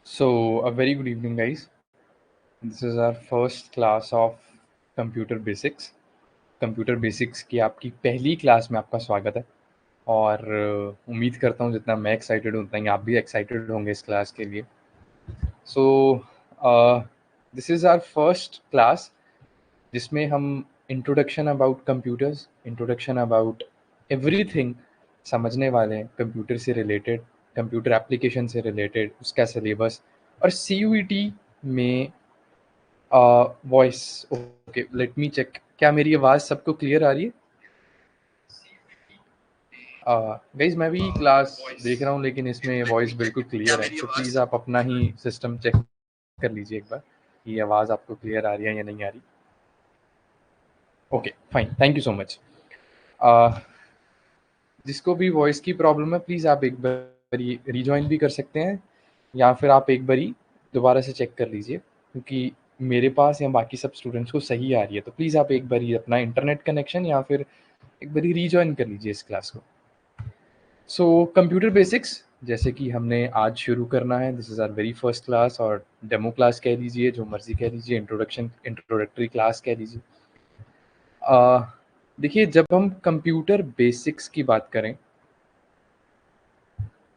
So, a very good evening, guys. This is our first class of Computer Basics. Computer basics की आपकी पहली class में आपका स्वागत है और उम्मीद करता हूँ जितना मैं एक्साइटेड हूँ उतना ही आप भी एक्साइटेड होंगे इस क्लास के लिए. So this is our first class जिसमें हम introduction about computers, introduction about everything समझने वाले हैं कंप्यूटर से रिलेटेड, कंप्यूटर एप्लीकेशन से रिलेटेड, उसका सिलेबस और CUET में voice. Okay, let me check. क्या मेरी आवाज़ सबको क्लियर आ रही है? गाइज मैं भी क्लास देख रहा हूँ लेकिन इसमें वॉइस बिल्कुल क्लियर है, तो प्लीज़ आप अपना ही सिस्टम चेक कर लीजिए एक बार कि आवाज़ आपको क्लियर आ रही है या नहीं आ रही. Okay fine, thank you so much. जिसको भी वॉइस की प्रॉब्लम है प्लीज़ आप एक बारी रीजॉइन भी कर सकते हैं या फिर आप एक बारी दोबारा से चेक कर लीजिए, क्योंकि मेरे पास या बाकी सब स्टूडेंट्स को सही आ रही है. तो प्लीज़ आप एक बारी अपना इंटरनेट कनेक्शन या फिर एक बारी रीजॉइन कर लीजिए इस क्लास को. सो कंप्यूटर बेसिक्स जैसे कि हमने आज शुरू करना है. This is our very first class और डेमो क्लास कह लीजिए, जो मर्जी कह लीजिए, इंट्रोडक्टरी क्लास कह लीजिए. देखिए, जब हम कंप्यूटर बेसिक्स की बात करें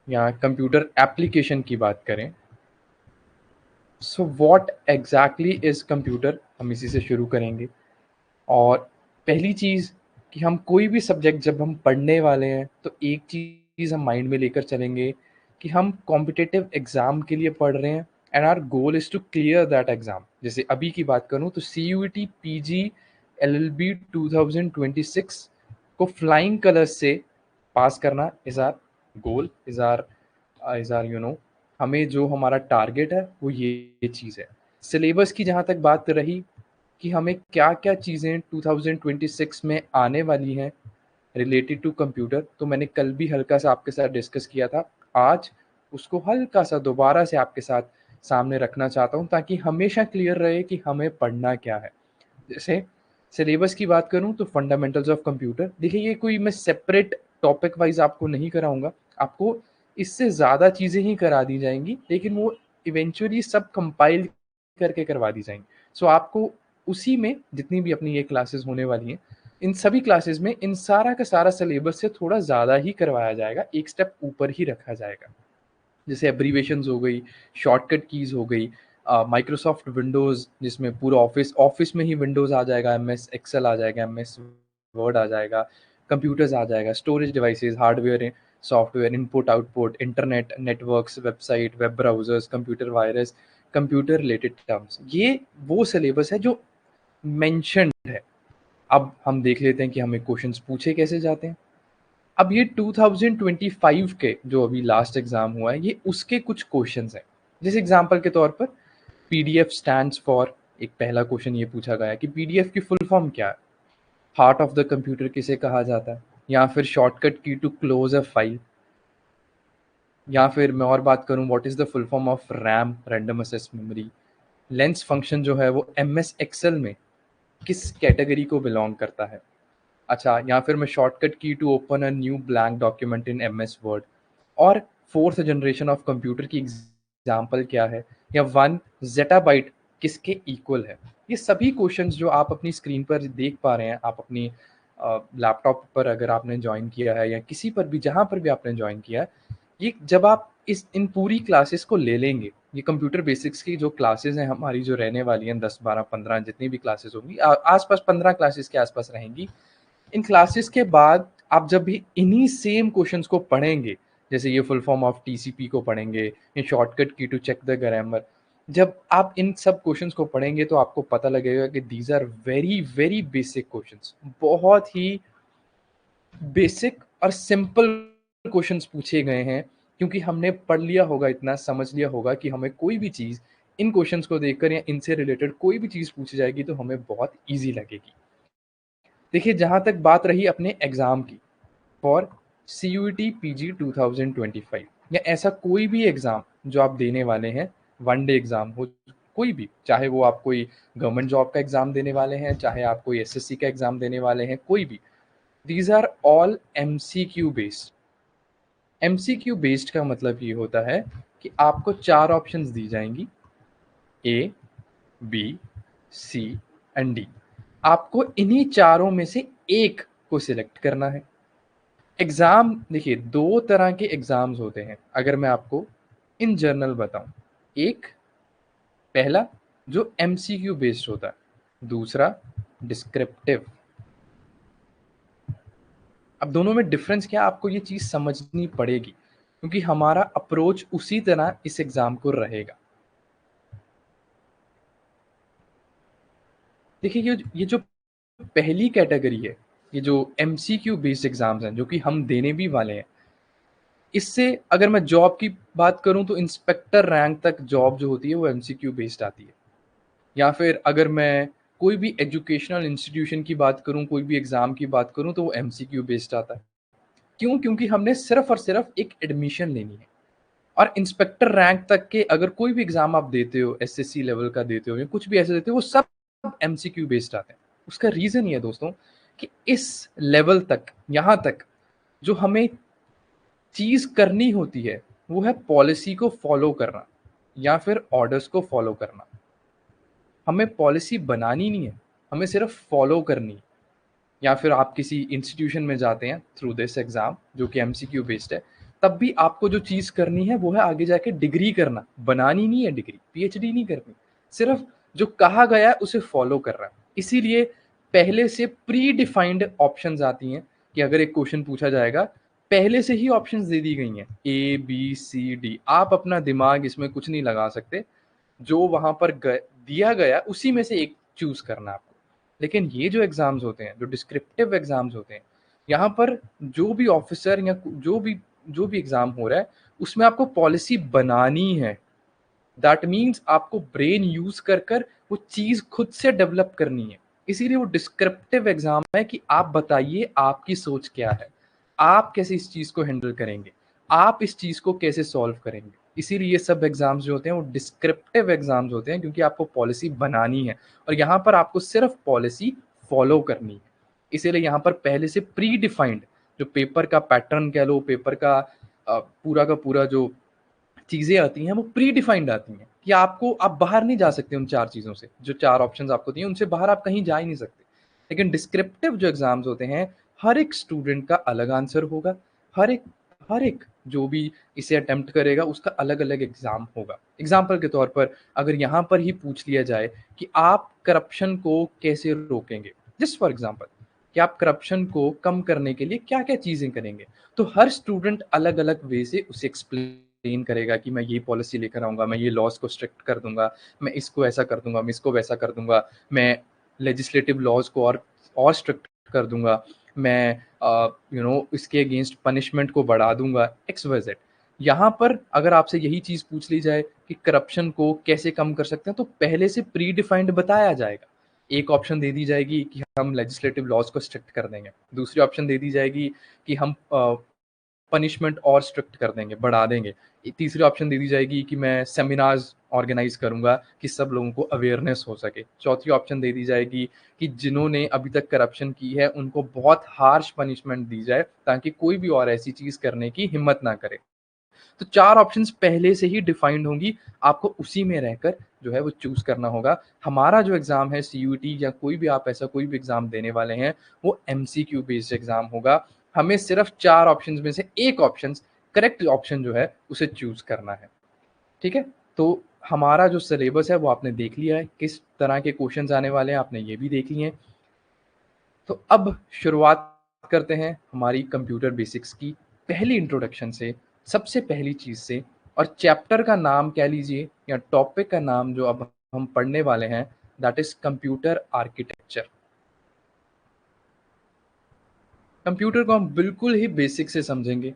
या कंप्यूटर एप्लीकेशन की बात करें, so what exactly is computer, हम इसी से शुरू करेंगे. और पहली चीज़ कि हम कोई भी सब्जेक्ट जब हम पढ़ने वाले हैं तो एक चीज़ हम माइंड में लेकर चलेंगे कि हम कॉम्पिटिटिव एग्ज़ाम के लिए पढ़ रहे हैं and our goal is to clear that exam. जैसे अभी की बात करूँ तो CUET PG LLB 2026 को फ्लाइंग कलर्स से पास करना is our goal, is our हमें जो हमारा टारगेट है वो ये चीज़ है. सिलेबस की जहाँ तक बात रही कि हमें क्या-क्या चीज़ें 2026 में आने वाली हैं रिलेटेड टू कंप्यूटर, तो मैंने कल भी हल्का-सा आपके साथ डिस्कस किया था. आज उसको हल्का-सा दोबारा से आपके साथ सामने रखना चाहता हूँ ताकि हमेशा क्लियर रहे कि हमें पढ़ना क्या है. जैसे सिलेबस की बात करूँ तो फंडामेंटल्स ऑफ कंप्यूटर, देखिए ये कोई मैं सेपरेट टॉपिक वाइज़ आपको नहीं कराऊँगा, आपको इससे ज़्यादा चीज़ें ही करा दी जाएँगी, लेकिन वो इवेंचुअली सब कंपाइल करके करवा दी जाएँगी. सो आपको उसी में जितनी भी अपनी ये क्लासेस होने वाली हैं, इन सभी क्लासेस में इन सारा का सारा सिलेबस से थोड़ा ज़्यादा ही करवाया जाएगा, एक स्टेप ऊपर ही रखा जाएगा. जैसे एब्रीवेशंस हो गई, शॉर्टकट कीज़ हो गई, माइक्रोसॉफ्ट विंडोज़ जिसमें पूरा ऑफ़िस में ही विंडोज़ आ जाएगा, MS एक्सेल आ जाएगा, MS वर्ड आ जाएगा, कंप्यूटर्स आ जाएगा, storage devices, hardware, software, input-output, internet, networks, website, web browsers, computer virus, computer related terms. ये वो सिलेबस है जो मेंशन्ड है. अब हम देख लेते हैं कि हमें क्वेश्चंस पूछे कैसे जाते हैं. अब ये 2025 के जो अभी लास्ट एग्जाम हुआ है, ये उसके कुछ क्वेश्चंस हैं. जैसे एग्जांपल के तौर पर PDF स्टैंड्स फॉर, एक पहला क्वेश्चन ये पूछा गया कि PDF की फुल फॉर्म क्या है, हार्ट ऑफ द कंप्यूटर किसे कहा जाता है, या फिर shortcut key to close a file, या फिर मैं और बात करूं what is the full form of RAM, random access memory. Lens function जो है वो MS एक्सेल में किस कैटेगरी को बिलोंग करता है. अच्छा, या फिर मैं shortcut key to open a new blank document in MS Word. और फोर्थ जनरेशन ऑफ कंप्यूटर की एग्जाम्पल क्या है, या 1 ज़ेटाबाइट किसके इक्वल है. ये सभी क्वेश्चंस जो आप अपनी स्क्रीन पर देख पा रहे हैं, आप अपनी लैपटॉप पर अगर आपने ज्वाइन किया है या किसी पर भी जहाँ पर भी आपने ज्वाइन किया है, ये जब आप इन पूरी क्लासेस को ले लेंगे, ये कंप्यूटर बेसिक्स की जो क्लासेस हैं हमारी, जो रहने वाली हैं 10 12 15 जितनी भी क्लासेस होंगी, आसपास 15 क्लासेस के आसपास रहेंगी. इन क्लासेस के बाद आप जब भी इन्हीं सेम क्वेश्चंस को पढ़ेंगे, जैसे ये फुल फॉर्म ऑफ TCP को पढ़ेंगे, ये shortcut key to check the grammar, जब आप इन सब क्वेश्चंस को पढ़ेंगे तो आपको पता लगेगा कि these are very very basic questions, बहुत ही बेसिक और सिंपल क्वेश्चंस पूछे गए हैं, क्योंकि हमने पढ़ लिया होगा, इतना समझ लिया होगा कि हमें कोई भी चीज़ इन क्वेश्चंस को देखकर या इनसे रिलेटेड कोई भी चीज़ पूछी जाएगी तो हमें बहुत ईजी लगेगी. देखिए, जहाँ तक बात रही अपने एग्ज़ाम की, फॉर CUET PG 2025 या ऐसा कोई भी एग्ज़ाम जो आप देने वाले हैं, वन डे एग्ज़ाम हो, कोई भी, चाहे वो आप कोई गवर्नमेंट जॉब का एग्ज़ाम देने वाले हैं, चाहे आप कोई SSC का एग्ज़ाम देने वाले हैं, कोई भी, these are all MCQ based. MCQ based का मतलब ये होता है कि आपको 4 ऑप्शंस दी जाएँगी, ए, बी, सी एंड डी। आपको इन्हीं चारों में से एक को सिलेक्ट करना है। एग्ज़ाम देखिए 2 तरह के एग्ज़ाम्स होते हैं, अगर मैं आपको इन जनरल बताऊँ। एक पहला जो एमसीक्यू बेस्ड होता है, दूसरा डिस्क्रिप्टिव। अब दोनों में डिफ़रेंस क्या है आपको ये चीज़ समझनी पड़ेगी, क्योंकि हमारा अप्रोच उसी तरह इस एग्ज़ाम को रहेगा। देखिए ये जो पहली कैटेगरी है, ये जो एमसीक्यू बेस्ड एग्ज़ाम्स हैं, जो कि हम देने भी वाले हैं, इससे अगर मैं जॉब की बात करूँ तो इंस्पेक्टर रैंक तक जॉब जो होती है वो एमसीक्यू बेस्ड आती है। या फिर अगर मैं कोई भी एजुकेशनल इंस्टीट्यूशन की बात करूँ, कोई भी एग्ज़ाम की बात करूँ तो वो एमसीक्यू बेस्ड आता है। क्यों? क्योंकि हमने सिर्फ़ और सिर्फ़ एक एडमिशन लेनी है। और इंस्पेक्टर रैंक तक के अगर कोई भी एग्ज़ाम आप देते हो, एसएससी लेवल का देते हो या कुछ भी ऐसे देते हो, वो सब एमसीक्यू बेस्ड आते हैं। उसका रीज़न ये है दोस्तों कि इस लेवल तक, यहाँ तक जो हमें चीज़ करनी होती है, वो है पॉलिसी को फ़ॉलो करना या फिर ऑर्डर्स को फ़ॉलो करना। हमें पॉलिसी बनानी नहीं है, हमें सिर्फ़ फ़ॉलो करनी है। या फिर आप किसी इंस्टीट्यूशन में जाते हैं थ्रू दिस एग्ज़ाम जो कि एमसीक्यू बेस्ड है, तब भी आपको जो चीज़ करनी है वो है आगे जाके डिग्री करना, बनानी नहीं है डिग्री, पीएचडी नहीं करनी। सिर्फ़ जो कहा गया है उसे फ़ॉलो कर रहा है। इसीलिए पहले से प्री डिफाइंड ऑप्शंस आती हैं कि अगर एक क्वेश्चन पूछा जाएगा, पहले से ही ऑप्शंस दे दी गई हैं ए, बी, सी, डी। आप अपना दिमाग इसमें कुछ नहीं लगा सकते। जो वहाँ पर दिया गया उसी में से एक चूज़ करना है आपको। लेकिन ये जो एग्ज़ाम्स होते हैं, जो डिस्क्रिप्टिव एग्ज़ाम्स होते हैं, यहाँ पर जो भी ऑफ़िसर या जो भी एग्ज़ाम हो रहा है, उसमें आपको पॉलिसी बनानी है। दैट मीन्स आपको ब्रेन यूज़ कर वो चीज़ खुद से डेवलप करनी है। इसीलिए वो डिस्क्रिप्टिव एग्ज़ाम है कि आप बताइए आपकी सोच क्या है? आप कैसे इस चीज़ को हैंडल करेंगे? आप इस चीज़ को कैसे सॉल्व करेंगे? इसीलिए ये सब एग्ज़ाम्स जो होते हैं वो डिस्क्रिप्टिव एग्ज़ाम्स होते हैं क्योंकि आपको पॉलिसी बनानी है और यहाँ पर आपको सिर्फ़ पॉलिसी फ़ॉलो करनी है। इसीलिए यहाँ पर पहले से प्री डिफाइंड जो पेपर का पैटर्न कह लो, पेपर का पूरा जो चीज़ें आती हैं वो प्री डिफाइंड आती हैं कि आपको आप बाहर नहीं जा सकते उन 4 चीज़ों से। जो 4 ऑप्शंस आपको दिए उनसे बाहर आप कहीं जा ही नहीं सकते। लेकिन डिस्क्रिप्टिव जो एग्ज़ाम्स होते हैं, हर एक स्टूडेंट का अलग आंसर होगा। हर एक हर एक जो भी इसे अटेम्प्ट करेगा उसका अलग-अलग एग्ज़ाम होगा। एग्ज़ाम्पल के तौर पर अगर यहाँ पर ही पूछ लिया जाए कि आप करप्शन को कैसे रोकेंगे? जस्ट फॉर एग्ज़ाम्पल कि आप करप्शन को कम करने के लिए क्या-क्या चीज़ें करेंगे? तो हर स्टूडेंट अलग-अलग वे से उसे एक्सप्लेन करेगा कि मैं ये पॉलिसी लेकर आऊँगा, मैं ये लॉज़ को स्ट्रिक्ट कर दूँगा, मैं इसको ऐसा कर दूँगा, मैं इसको वैसा कर दूँगा, मैं लेजिस्लेटिव लॉज़ को और स्ट्रिक्ट कर दूँगा, मैं इसके अगेंस्ट पनिशमेंट को बढ़ा दूँगा, एक्स, वाई, ज़ेड। यहाँ पर अगर आपसे यही चीज़ पूछ ली जाए कि करप्शन को कैसे कम कर सकते हैं, तो पहले से प्री डिफाइंड बताया जाएगा। एक ऑप्शन दे दी जाएगी कि हम लेजिस्लेटिव लॉज़ को स्ट्रिक्ट कर देंगे। दूसरी ऑप्शन दे दी जाएगी कि हम पनिशमेंट और स्ट्रिक्ट कर देंगे, बढ़ा देंगे। तीसरी ऑप्शन दे दी जाएगी कि मैं सेमिनार्स ऑर्गेनाइज़ करूँगा कि सब लोगों को अवेयरनेस हो सके। चौथी ऑप्शन दे दी जाएगी कि जिन्होंने अभी तक करप्शन की है, उनको बहुत हार्श पनिशमेंट दी जाए, ताकि कोई भी और ऐसी चीज़ करने की हिम्मत ना करे। तो 4 ऑप्शंस पहले से ही डिफाइंड होंगी, आपको उसी में रहकर जो है वो चूज़ करना होगा। हमारा जो एग्ज़ाम है सीयूईटी या कोई भी आप ऐसा कोई भी एग्ज़ाम देने वाले हैं, वो एमसीक्यू बेस्ड एग्ज़ाम होगा। हमें सिर्फ़ 4 ऑप्शंस में से एक ऑप्शंस करेक्ट ऑप्शन जो है, उसे चूज़ करना है। ठीक है? तो हमारा जो सिलेबस है वो आपने देख लिया है, किस तरह के क्वेश्चंस आने वाले हैं आपने ये भी देख लिए हैं। तो अब शुरुआत करते हैं हमारी कंप्यूटर बेसिक्स की पहली इंट्रोडक्शन से, सबसे पहली चीज़ से और चैप्टर का नाम कह लीजिए या टॉपिक का नाम जो अब हम पढ़ने वाले हैं that is computer architecture. Computer को हम बिल्कुल ही बेसिक से समझेंगे,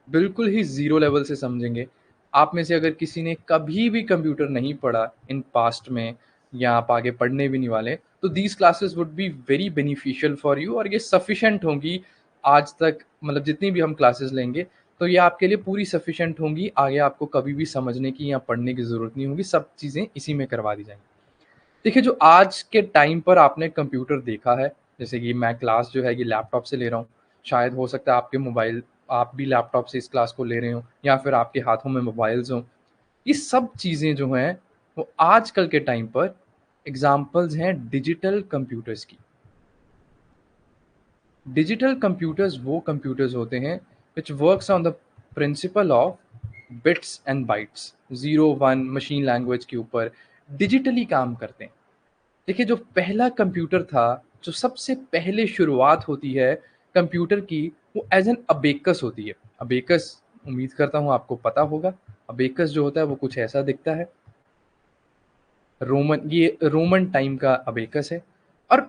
बिल्कुल ही ज़ीरो लेवल से समझेंगे। आप में से अगर किसी ने कभी भी कंप्यूटर नहीं पढ़ा इन पास्ट में या आप आगे पढ़ने भी नहीं वाले, तो these classes would be very beneficial for you और ये सफिशिएंट होंगी आज तक मतलब जितनी भी हम क्लासेस लेंगे, तो ये आपके लिए पूरी सफिशिएंट होंगी। आगे आपको कभी भी समझने की या पढ़ने की ज़रूरत नहीं होगी, सब चीज़ें इसी में करवा दी जाएँगी। देखिए, जो आज के टाइम पर आपने कंप्यूटर देखा है, जैसे कि मैं क्लास जो है ये लैपटॉप से ले रहा हूँ, शायद हो सकता है आपके मोबाइल आप भी लैपटॉप से इस क्लास को ले रहे हो या फिर आपके हाथों में मोबाइल्स हों, ये सब चीज़ें जो हैं वो आजकल के टाइम पर एग्जाम्पल्स हैं डिजिटल कंप्यूटर्स की। डिजिटल कंप्यूटर्स वो कंप्यूटर्स होते हैं which works on the principle of bits and bytes, 0 1 machine language के ऊपर डिजिटली काम करते हैं। देखिए, जो पहला कंप्यूटर था, जो सबसे पहले शुरुआत होती है कंप्यूटर की, वो एज एन अबेकस होती है। अबेकस, उम्मीद करता हूँ आपको पता होगा। अबेकस जो होता है वो कुछ ऐसा दिखता है। ये रोमन टाइम का अबेकस है। और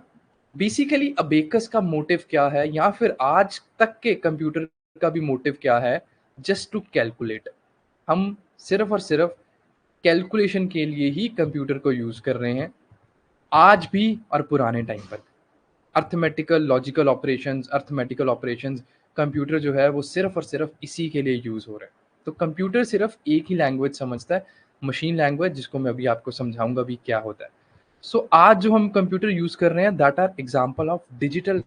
बेसिकली अबेकस का मोटिव क्या है, या फिर आज तक के कंप्यूटर का भी मोटिव क्या है? Just to calculate. हम सिर्फ और सिर्फ कैलकुलेशन के लिए ही कंप्यूटर को यूज कर रहे हैं, आज भी और पुराने टाइम पर। अर्थमेटिकल ऑपरेशंस कंप्यूटर जो है वो सिर्फ और सिर्फ इसी के लिए यूज हो रहा है। तो कंप्यूटर सिर्फ एक ही लैंग्वेज समझता है, मशीन लैंग्वेज, जिसको मैं अभी आपको समझाऊंगा भी क्या होता है। सो आज जो हम कंप्यूटर यूज कर रहे हैं, that are example of digital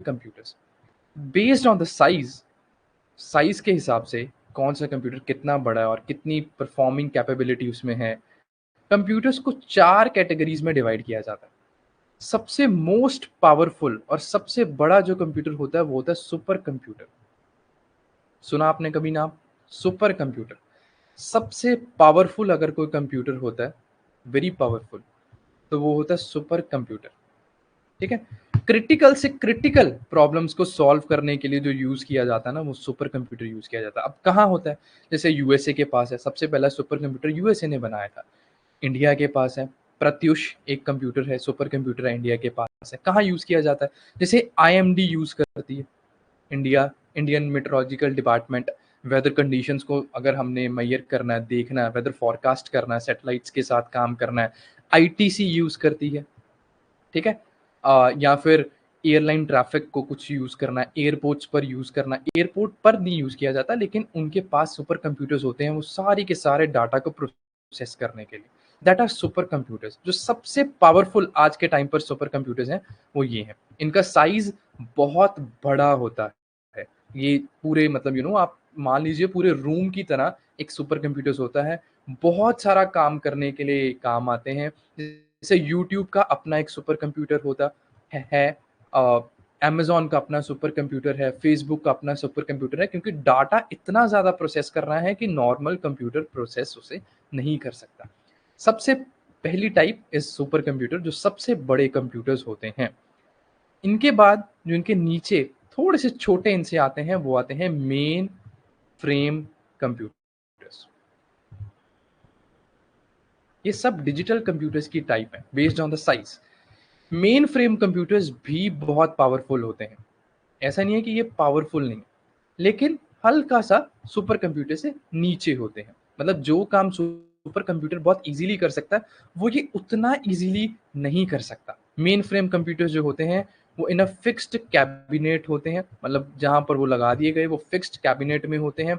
computers. Based on the size के हिसाब से कौन सा कंप्यूटर कितना बड़ा है और कितनी परफॉर्मिंग कैपेबिलिटी उसमें है, कंप्यूटर्स को 4 कैटेगरीज में डिवाइड किया जाता है। सबसे मोस्ट पावरफुल और सबसे बड़ा जो कंप्यूटर होता है वो होता है सुपर कंप्यूटर। सुना आपने कभी नाम सुपर कंप्यूटर? सबसे पावरफुल अगर कोई कंप्यूटर होता है, वेरी पावरफुल, तो वो होता है सुपर कंप्यूटर। ठीक है। क्रिटिकल से क्रिटिकल प्रॉब्लम्स को सॉल्व करने के लिए जो यूज किया जाता है ना, वो सुपर कंप्यूटर यूज किया जाता है। अब कहाँ होता है? जैसे यूएसए के पास है, सबसे पहला सुपर कंप्यूटर यूएसए ने बनाया था। इंडिया के पास है, प्रत्युष एक कंप्यूटर है, सुपर कंप्यूटर है, इंडिया के पास है। कहाँ यूज किया जाता है? जैसे आईएमडी यूज करती है Indian meteorological department. Weather conditions को अगर हमने मेजर करना है, देखना है, वेदर फॉरकास्ट करना है, सैटेलाइट्स के साथ काम करना है, आईटीसी यूज करती है। ठीक है। या फिर एयरलाइन ट्रैफिक को कुछ यूज करना है, एयरपोर्ट्स पर यूज करना है। एयरपोर्ट पर नहीं यूज किया जाता, लेकिन उनके पास सुपर कंप्यूटर्स होते हैं वो सारी के सारे डाटा को प्रोसेस करने के लिए। That are super computers. जो सबसे पावरफुल आज के टाइम पर सुपर कंप्यूटर्स हैं वो ये हैं। इनका साइज बहुत बड़ा होता है। ये पूरे मतलब आप मान लीजिए पूरे रूम की तरह एक सुपर कंप्यूटर्स होता है। बहुत सारा काम करने के लिए काम आते हैं। जैसे यूट्यूब का अपना एक सुपर कंप्यूटर होता है, अमेजोन का अपना सुपर कंप्यूटर है, फेसबुक का अपना सुपर कंप्यूटर है, क्योंकि डाटा इतना ज़्यादा प्रोसेस कर रहा है कि नॉर्मल कंप्यूटर प्रोसेस उसे नहीं कर सकता। सबसे पहली टाइप इज सुपर कंप्यूटर, जो सबसे बड़े कंप्यूटर्स होते हैं। इनके बाद जो इनके नीचे थोड़े से छोटे इनसे आते हैं, वो आते हैं मेन फ्रेम कंप्यूटर्स। ये सब डिजिटल कंप्यूटर्स की टाइप है based on the size. Main frame computers भी बहुत पावरफुल होते हैं। ऐसा नहीं है कि ये पावरफुल नहीं, लेकिन हल्का सा सुपर कंप्यूटर से नीचे होते हैं। मतलब जो काम सुपर कंप्यूटर बहुत इजीली कर सकता है, वो ये उतना इजीली नहीं कर सकता। मेन फ्रेम कंप्यूटर्स जो होते हैं वो इन अ फिक्स्ड कैबिनेट होते हैं, मतलब जहां पर वो लगा दिए गए वो फिक्स्ड कैबिनेट में होते हैं।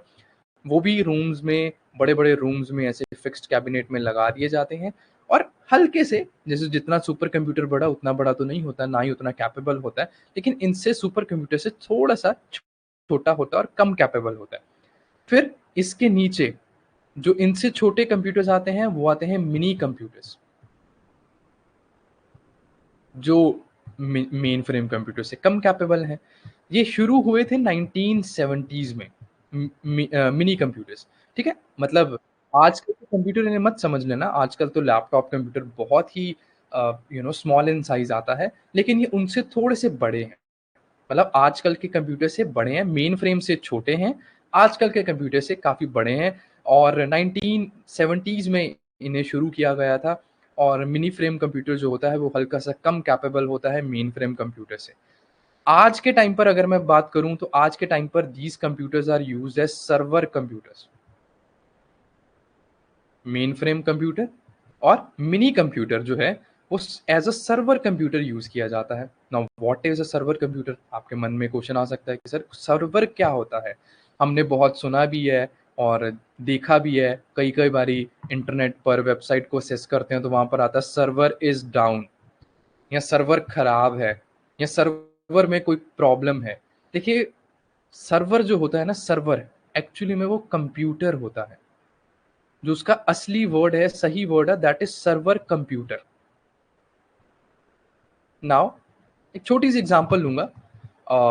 वो भी रूम्स में, बड़े बड़े रूम्स में ऐसे फिक्स्ड कैबिनेट में लगा दिए जाते हैं। और हल्के से, जैसे जितना सुपर कंप्यूटर बड़ा उतना बड़ा तो नहीं होता, ना ही उतना कैपेबल होता है, लेकिन इनसे सुपर कंप्यूटर से थोड़ा सा छोटा होता है और कम कैपेबल होता है। फिर इसके नीचे जो इनसे छोटे कंप्यूटर्स आते हैं वो आते हैं मिनी कंप्यूटर्स, जो मेन फ्रेम कंप्यूटर से कम कैपेबल हैं। ये शुरू हुए थे 1970s में, मिनी कंप्यूटर्स। ठीक है। मतलब आजकल के कंप्यूटर इन्हें मत समझ लेना, आजकल तो लैपटॉप कंप्यूटर बहुत ही स्मॉल इन साइज आता है, लेकिन ये उनसे थोड़े से बड़े हैं। मतलब आजकल के कंप्यूटर से बड़े हैं, मेन फ्रेम से छोटे हैं, आजकल के कंप्यूटर से काफ़ी बड़े हैं। और 1970s में इन्हें शुरू किया गया था। और मिनी फ्रेम कंप्यूटर जो होता है वो हल्का सा कम कैपेबल होता है मेन फ्रेम कंप्यूटर से। आज के टाइम पर अगर मैं बात करूं, तो आज के टाइम पर these computers are used as server computers. Main frame computer और मिनी कंप्यूटर जो है वो as a server computer use किया जाता है। Now what is a server computer? आपके मन में क्वेश्चन आ सकता है कि सर सर्वर क्या होता है? हमने बहुत सुना भी है और देखा भी है, कई कई बारी इंटरनेट पर वेबसाइट को असेस करते हैं तो वहां पर आता है सर्वर इज डाउन, या सर्वर खराब है, या सर्वर में कोई प्रॉब्लम है। देखिए, सर्वर जो होता है ना, सर्वर एक्चुअली में वो कंप्यूटर होता है। जो उसका असली वर्ड है, सही वर्ड है, that is server computer. Now एक छोटी सी एग्जांपल लूंगा।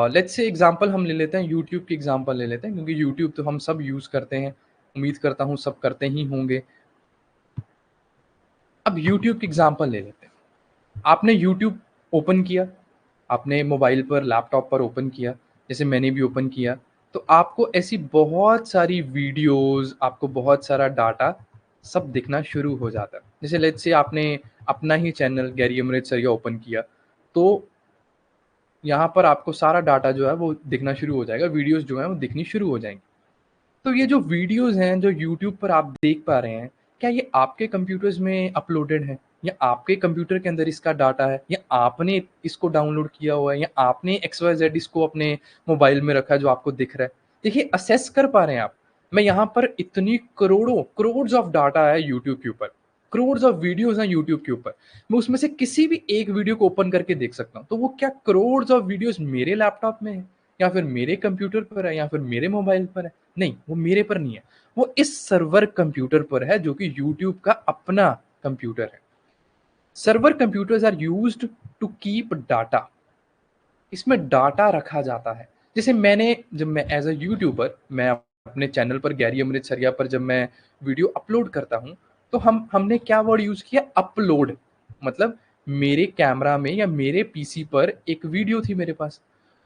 लेट्स से एग्जांपल हम ले लेते हैं, यूट्यूब की एग्जांपल ले लेते हैं, क्योंकि यूट्यूब तो हम सब यूज करते हैं, उम्मीद करता हूँ सब करते ही होंगे। अब यूट्यूब की एग्जांपल ले लेते हैं। आपने यूट्यूब ओपन किया, आपने मोबाइल पर, लैपटॉप पर ओपन किया, जैसे मैंने भी ओपन किया, तो आपको ऐसी बहुत सारी वीडियोस, आपको बहुत सारा डाटा सब दिखना शुरू हो जाता है। जैसे लेट्स से आपने अपना ही चैनल गैरी अमृतसरिया ओपन किया, तो यहाँ पर आपको सारा डाटा जो है वो दिखना शुरू हो जाएगा, वीडियोस जो हैं वो दिखनी शुरू हो जाएंगी। तो ये जो वीडियोस हैं जो यूट्यूब पर आप देख पा रहे हैं, क्या ये आपके कंप्यूटर्स में अपलोडेड है, या आपके कंप्यूटर के अंदर इसका डाटा है, या आपने इसको डाउनलोड किया हुआ है, या आपने XYZ इसको अपने मोबाइल में रखा है जो आपको दिख रहा है? देखिए, असेस कर पा रहे हैं आप? मैं यहाँ पर इतनी करोड़ों करोड़ ऑफ डाटा है यूट्यूब के ऊपर, करोड़ ऑफ वीडियोस हैं यूट्यूब के ऊपर, मैं उसमें से किसी भी एक वीडियो को ओपन करके देख सकता हूँ। तो वो क्या करोड़ ऑफ वीडियोस मेरे लैपटॉप में है, या फिर मेरे कंप्यूटर पर है, या फिर मेरे मोबाइल पर है? नहीं, वो मेरे पर नहीं है, वो इस सर्वर कंप्यूटर पर है, जो कि यूट्यूब का अपना कंप्यूटर है। Server computers are used to keep data. इसमें डाटा रखा जाता है। जैसे जब मैं एज अ यूट्यूबर, मैं अपने चैनल पर गैरी अमृतसरिया पर जब मैं वीडियो अपलोड करता हूँ, तो हमने क्या वर्ड यूज किया? अपलोड। मतलब मेरे कैमरा में या मेरे पीसी पर एक वीडियो थी मेरे पास,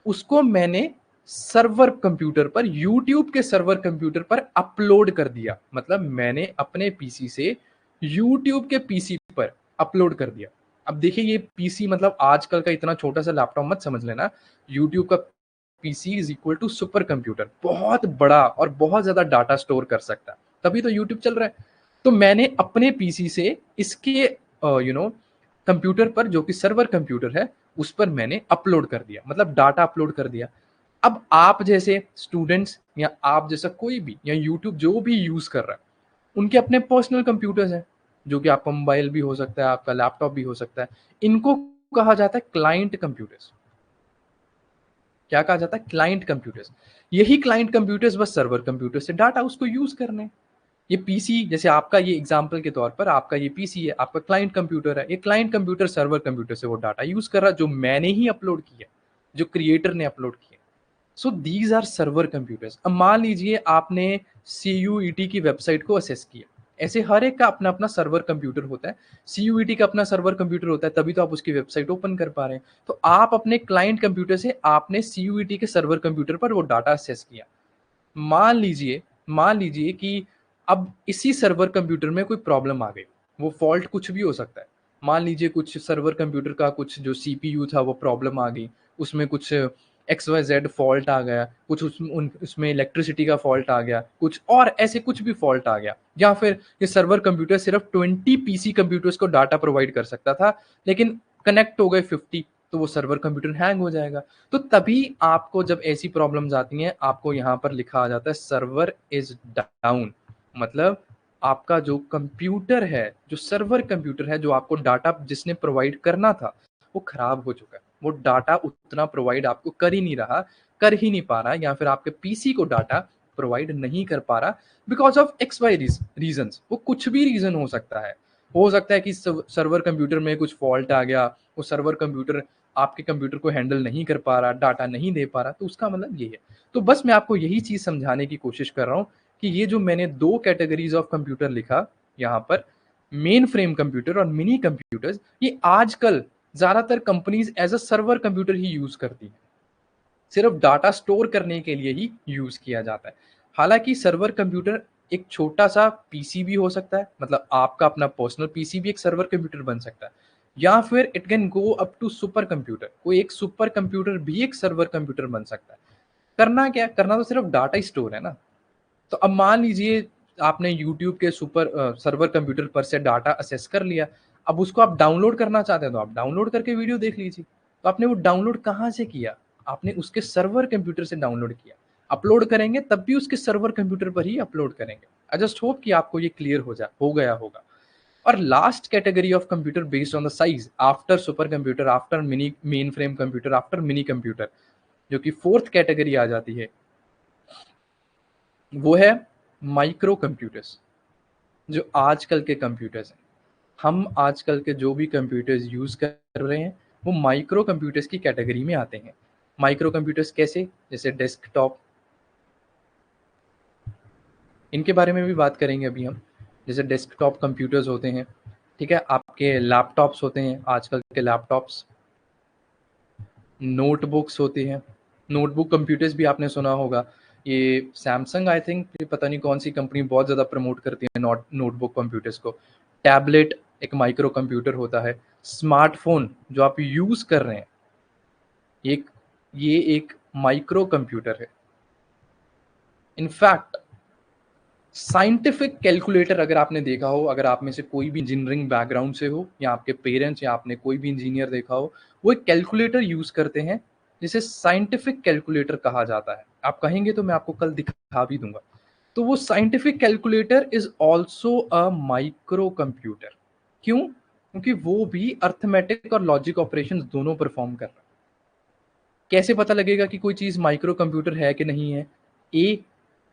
उसको मैंने सर्वर कंप्यूटर पर, यूट्यूब के सर्वर कंप्यूटर पर अपलोड कर दिया। मतलब मैंने अपने पीसी से यूट्यूब के पीसी पर अपलोड कर दिया। अब देखिए, ये पीसी मतलब आजकल का इतना छोटा सा लैपटॉप मत समझ लेना। यूट्यूब का PC is equal to super computer, बहुत बड़ा और बहुत ज्यादा डाटा स्टोर कर सकता है, तभी तो यूट्यूब चल रहा है। तो मैंने अपने पीसी से इसके कंप्यूटर पर, जो कि सर्वर कंप्यूटर है, उस पर मैंने अपलोड कर दिया, मतलब डाटा अपलोड कर दिया। अब आप जैसे स्टूडेंट्स, या आप जैसा कोई भी, या यूट्यूब जो भी यूज कर रहा है, उनके अपने पर्सनल कंप्यूटर्स हैं, जो कि आपका मोबाइल भी हो सकता है, आपका लैपटॉप भी हो सकता है। इनको कहा जाता है क्लाइंट कंप्यूटर्स। क्या कहा जाता है? Client computers. यही क्लाइंट कंप्यूटर्स बस सर्वर कंप्यूटर से डाटा उसको यूज करने हैं। ये पीसी, जैसे आपका ये एग्जांपल के तौर पर आपका ये पीसी है, आपका क्लाइंट कंप्यूटर है, ये क्लाइंट कंप्यूटर सर्वर कंप्यूटर से वो डाटा यूज कर रहा है जो मैंने ही अपलोड किया, जो क्रिएटर ने अपलोड किया। So these are server computers. अब मान लीजिए आपने CUET की वेबसाइट को असेस किया, ऐसे हर एक का अपना अपना सर्वर कंप्यूटर होता है। CUET का अपना सर्वर कंप्यूटर होता है, तभी तो आप उसकी वेबसाइट ओपन कर पा रहे हैं। तो आप अपने क्लाइंट कंप्यूटर से आपने CUET के सर्वर कंप्यूटर पर वो डाटा असेस किया। मान लीजिए कि अब इसी सर्वर कंप्यूटर में कोई प्रॉब्लम आ गई, वो फॉल्ट कुछ भी हो सकता है। मान लीजिए कुछ सर्वर कंप्यूटर का कुछ जो CPU था वो प्रॉब्लम आ गई, उसमें कुछ XYZ फॉल्ट आ गया, कुछ उसमें इलेक्ट्रिसिटी का फॉल्ट आ गया, कुछ और ऐसे कुछ भी फॉल्ट आ गया, या फिर ये सर्वर कंप्यूटर सिर्फ 20 PC कंप्यूटर्स को डाटा प्रोवाइड कर सकता था, लेकिन कनेक्ट हो गए 50, तो वो सर्वर कंप्यूटर हैंग हो जाएगा। तो तभी आपको जब ऐसी प्रॉब्लम्स आती हैं, आपको यहाँ पर लिखा आ जाता है सर्वर इज डाउन। मतलब आपका जो कंप्यूटर है, जो सर्वर कंप्यूटर है, जो आपको डाटा जिसने प्रोवाइड करना था, वो खराब हो चुका है। वो डाटा उतना प्रोवाइड आपको कर ही नहीं रहा, कर ही नहीं पा रहा, या फिर आपके पीसी को डाटा प्रोवाइड नहीं कर पा रहा, बिकॉज ऑफ XY रीजन। वो कुछ भी रीजन हो सकता है। हो सकता है कि सर्वर कंप्यूटर में कुछ फॉल्ट आ गया, वो सर्वर कंप्यूटर आपके कंप्यूटर को हैंडल नहीं कर पा रहा, डाटा नहीं दे पा रहा, तो उसका मतलब ये है। तो बस मैं आपको यही चीज समझाने की कोशिश कर रहा हूँ कि ये जो मैंने दो कैटेगरीज ऑफ कंप्यूटर लिखा यहाँ पर, मेन फ्रेम कंप्यूटर और मिनी कंप्यूटर्स, ये आजकल ज्यादातर companies as a server computer ही यूज करती हैं, सिर्फ डाटा स्टोर करने के लिए ही यूज किया जाता है। हालांकि सर्वर कंप्यूटर एक छोटा सा पीसी भी हो सकता है, मतलब आपका अपना पर्सनल पीसी भी एक सर्वर कंप्यूटर बन सकता है, या फिर it can go up to super computer. कोई एक सुपर कंप्यूटर भी एक सर्वर कंप्यूटर बन सकता है। करना क्या, करना तो सिर्फ डाटा स्टोर है ना। तो अब मान लीजिए आपने यूट्यूब के सुपर सर्वर कंप्यूटर पर से डाटा असेस कर लिया, अब उसको आप डाउनलोड करना चाहते हैं, तो आप डाउनलोड करके वीडियो देख लीजिए। तो आपने वो डाउनलोड कहाँ से किया? आपने उसके सर्वर कंप्यूटर से डाउनलोड किया। अपलोड करेंगे तब भी उसके सर्वर कंप्यूटर पर ही अपलोड करेंगे। आई जस्ट होप कि आपको ये क्लियर हो गया होगा। और last category of computer based on the size, after super computer, after mini main frame computer, after mini computer, जो कि फोर्थ कैटेगरी आ जाती है, वो है माइक्रो कंप्यूटर्स। जो आजकल के कंप्यूटर्स हैं, हम आजकल के जो भी कंप्यूटर्स यूज़ कर रहे हैं वो माइक्रो कंप्यूटर्स की कैटेगरी में आते हैं। माइक्रो कंप्यूटर्स कैसे? जैसे डेस्कटॉप, इनके बारे में भी बात करेंगे अभी हम। जैसे डेस्कटॉप कंप्यूटर्स होते हैं, ठीक है, आपके लैपटॉप्स होते हैं, आजकल के लैपटॉप्स, नोटबुक्स होती हैं। नोटबुक कंप्यूटर्स भी आपने सुना होगा। ये सैमसंग आई थिंक, ये पता नहीं कौन सी कंपनी बहुत ज़्यादा प्रमोट करती है नोटबुक कंप्यूटर्स को। टैबलेट एक माइक्रो कंप्यूटर होता है। स्मार्टफोन जो आप यूज़ कर रहे हैं, एक ये एक माइक्रो कंप्यूटर है। इनफैक्ट साइंटिफिक कैलकुलेटर, अगर आपने देखा हो, अगर आप में से कोई भी इंजीनियरिंग बैकग्राउंड से हो या आपके पेरेंट्स या आपने कोई भी इंजीनियर देखा हो, वो एक कैलकुलेटर यूज करते हैं जिसे साइंटिफिक कैलकुलेटर कहा जाता है। आप कहेंगे तो मैं आपको कल दिखा भी दूंगा। तो वो scientific calculator is also a micro computer. क्यों? क्योंकि वो भी अर्थमेटिक और लॉजिक ऑपरेशन दोनों परफॉर्म कर रहा है। कैसे पता लगेगा कि कोई चीज माइक्रो कंप्यूटर है कि नहीं है? ए,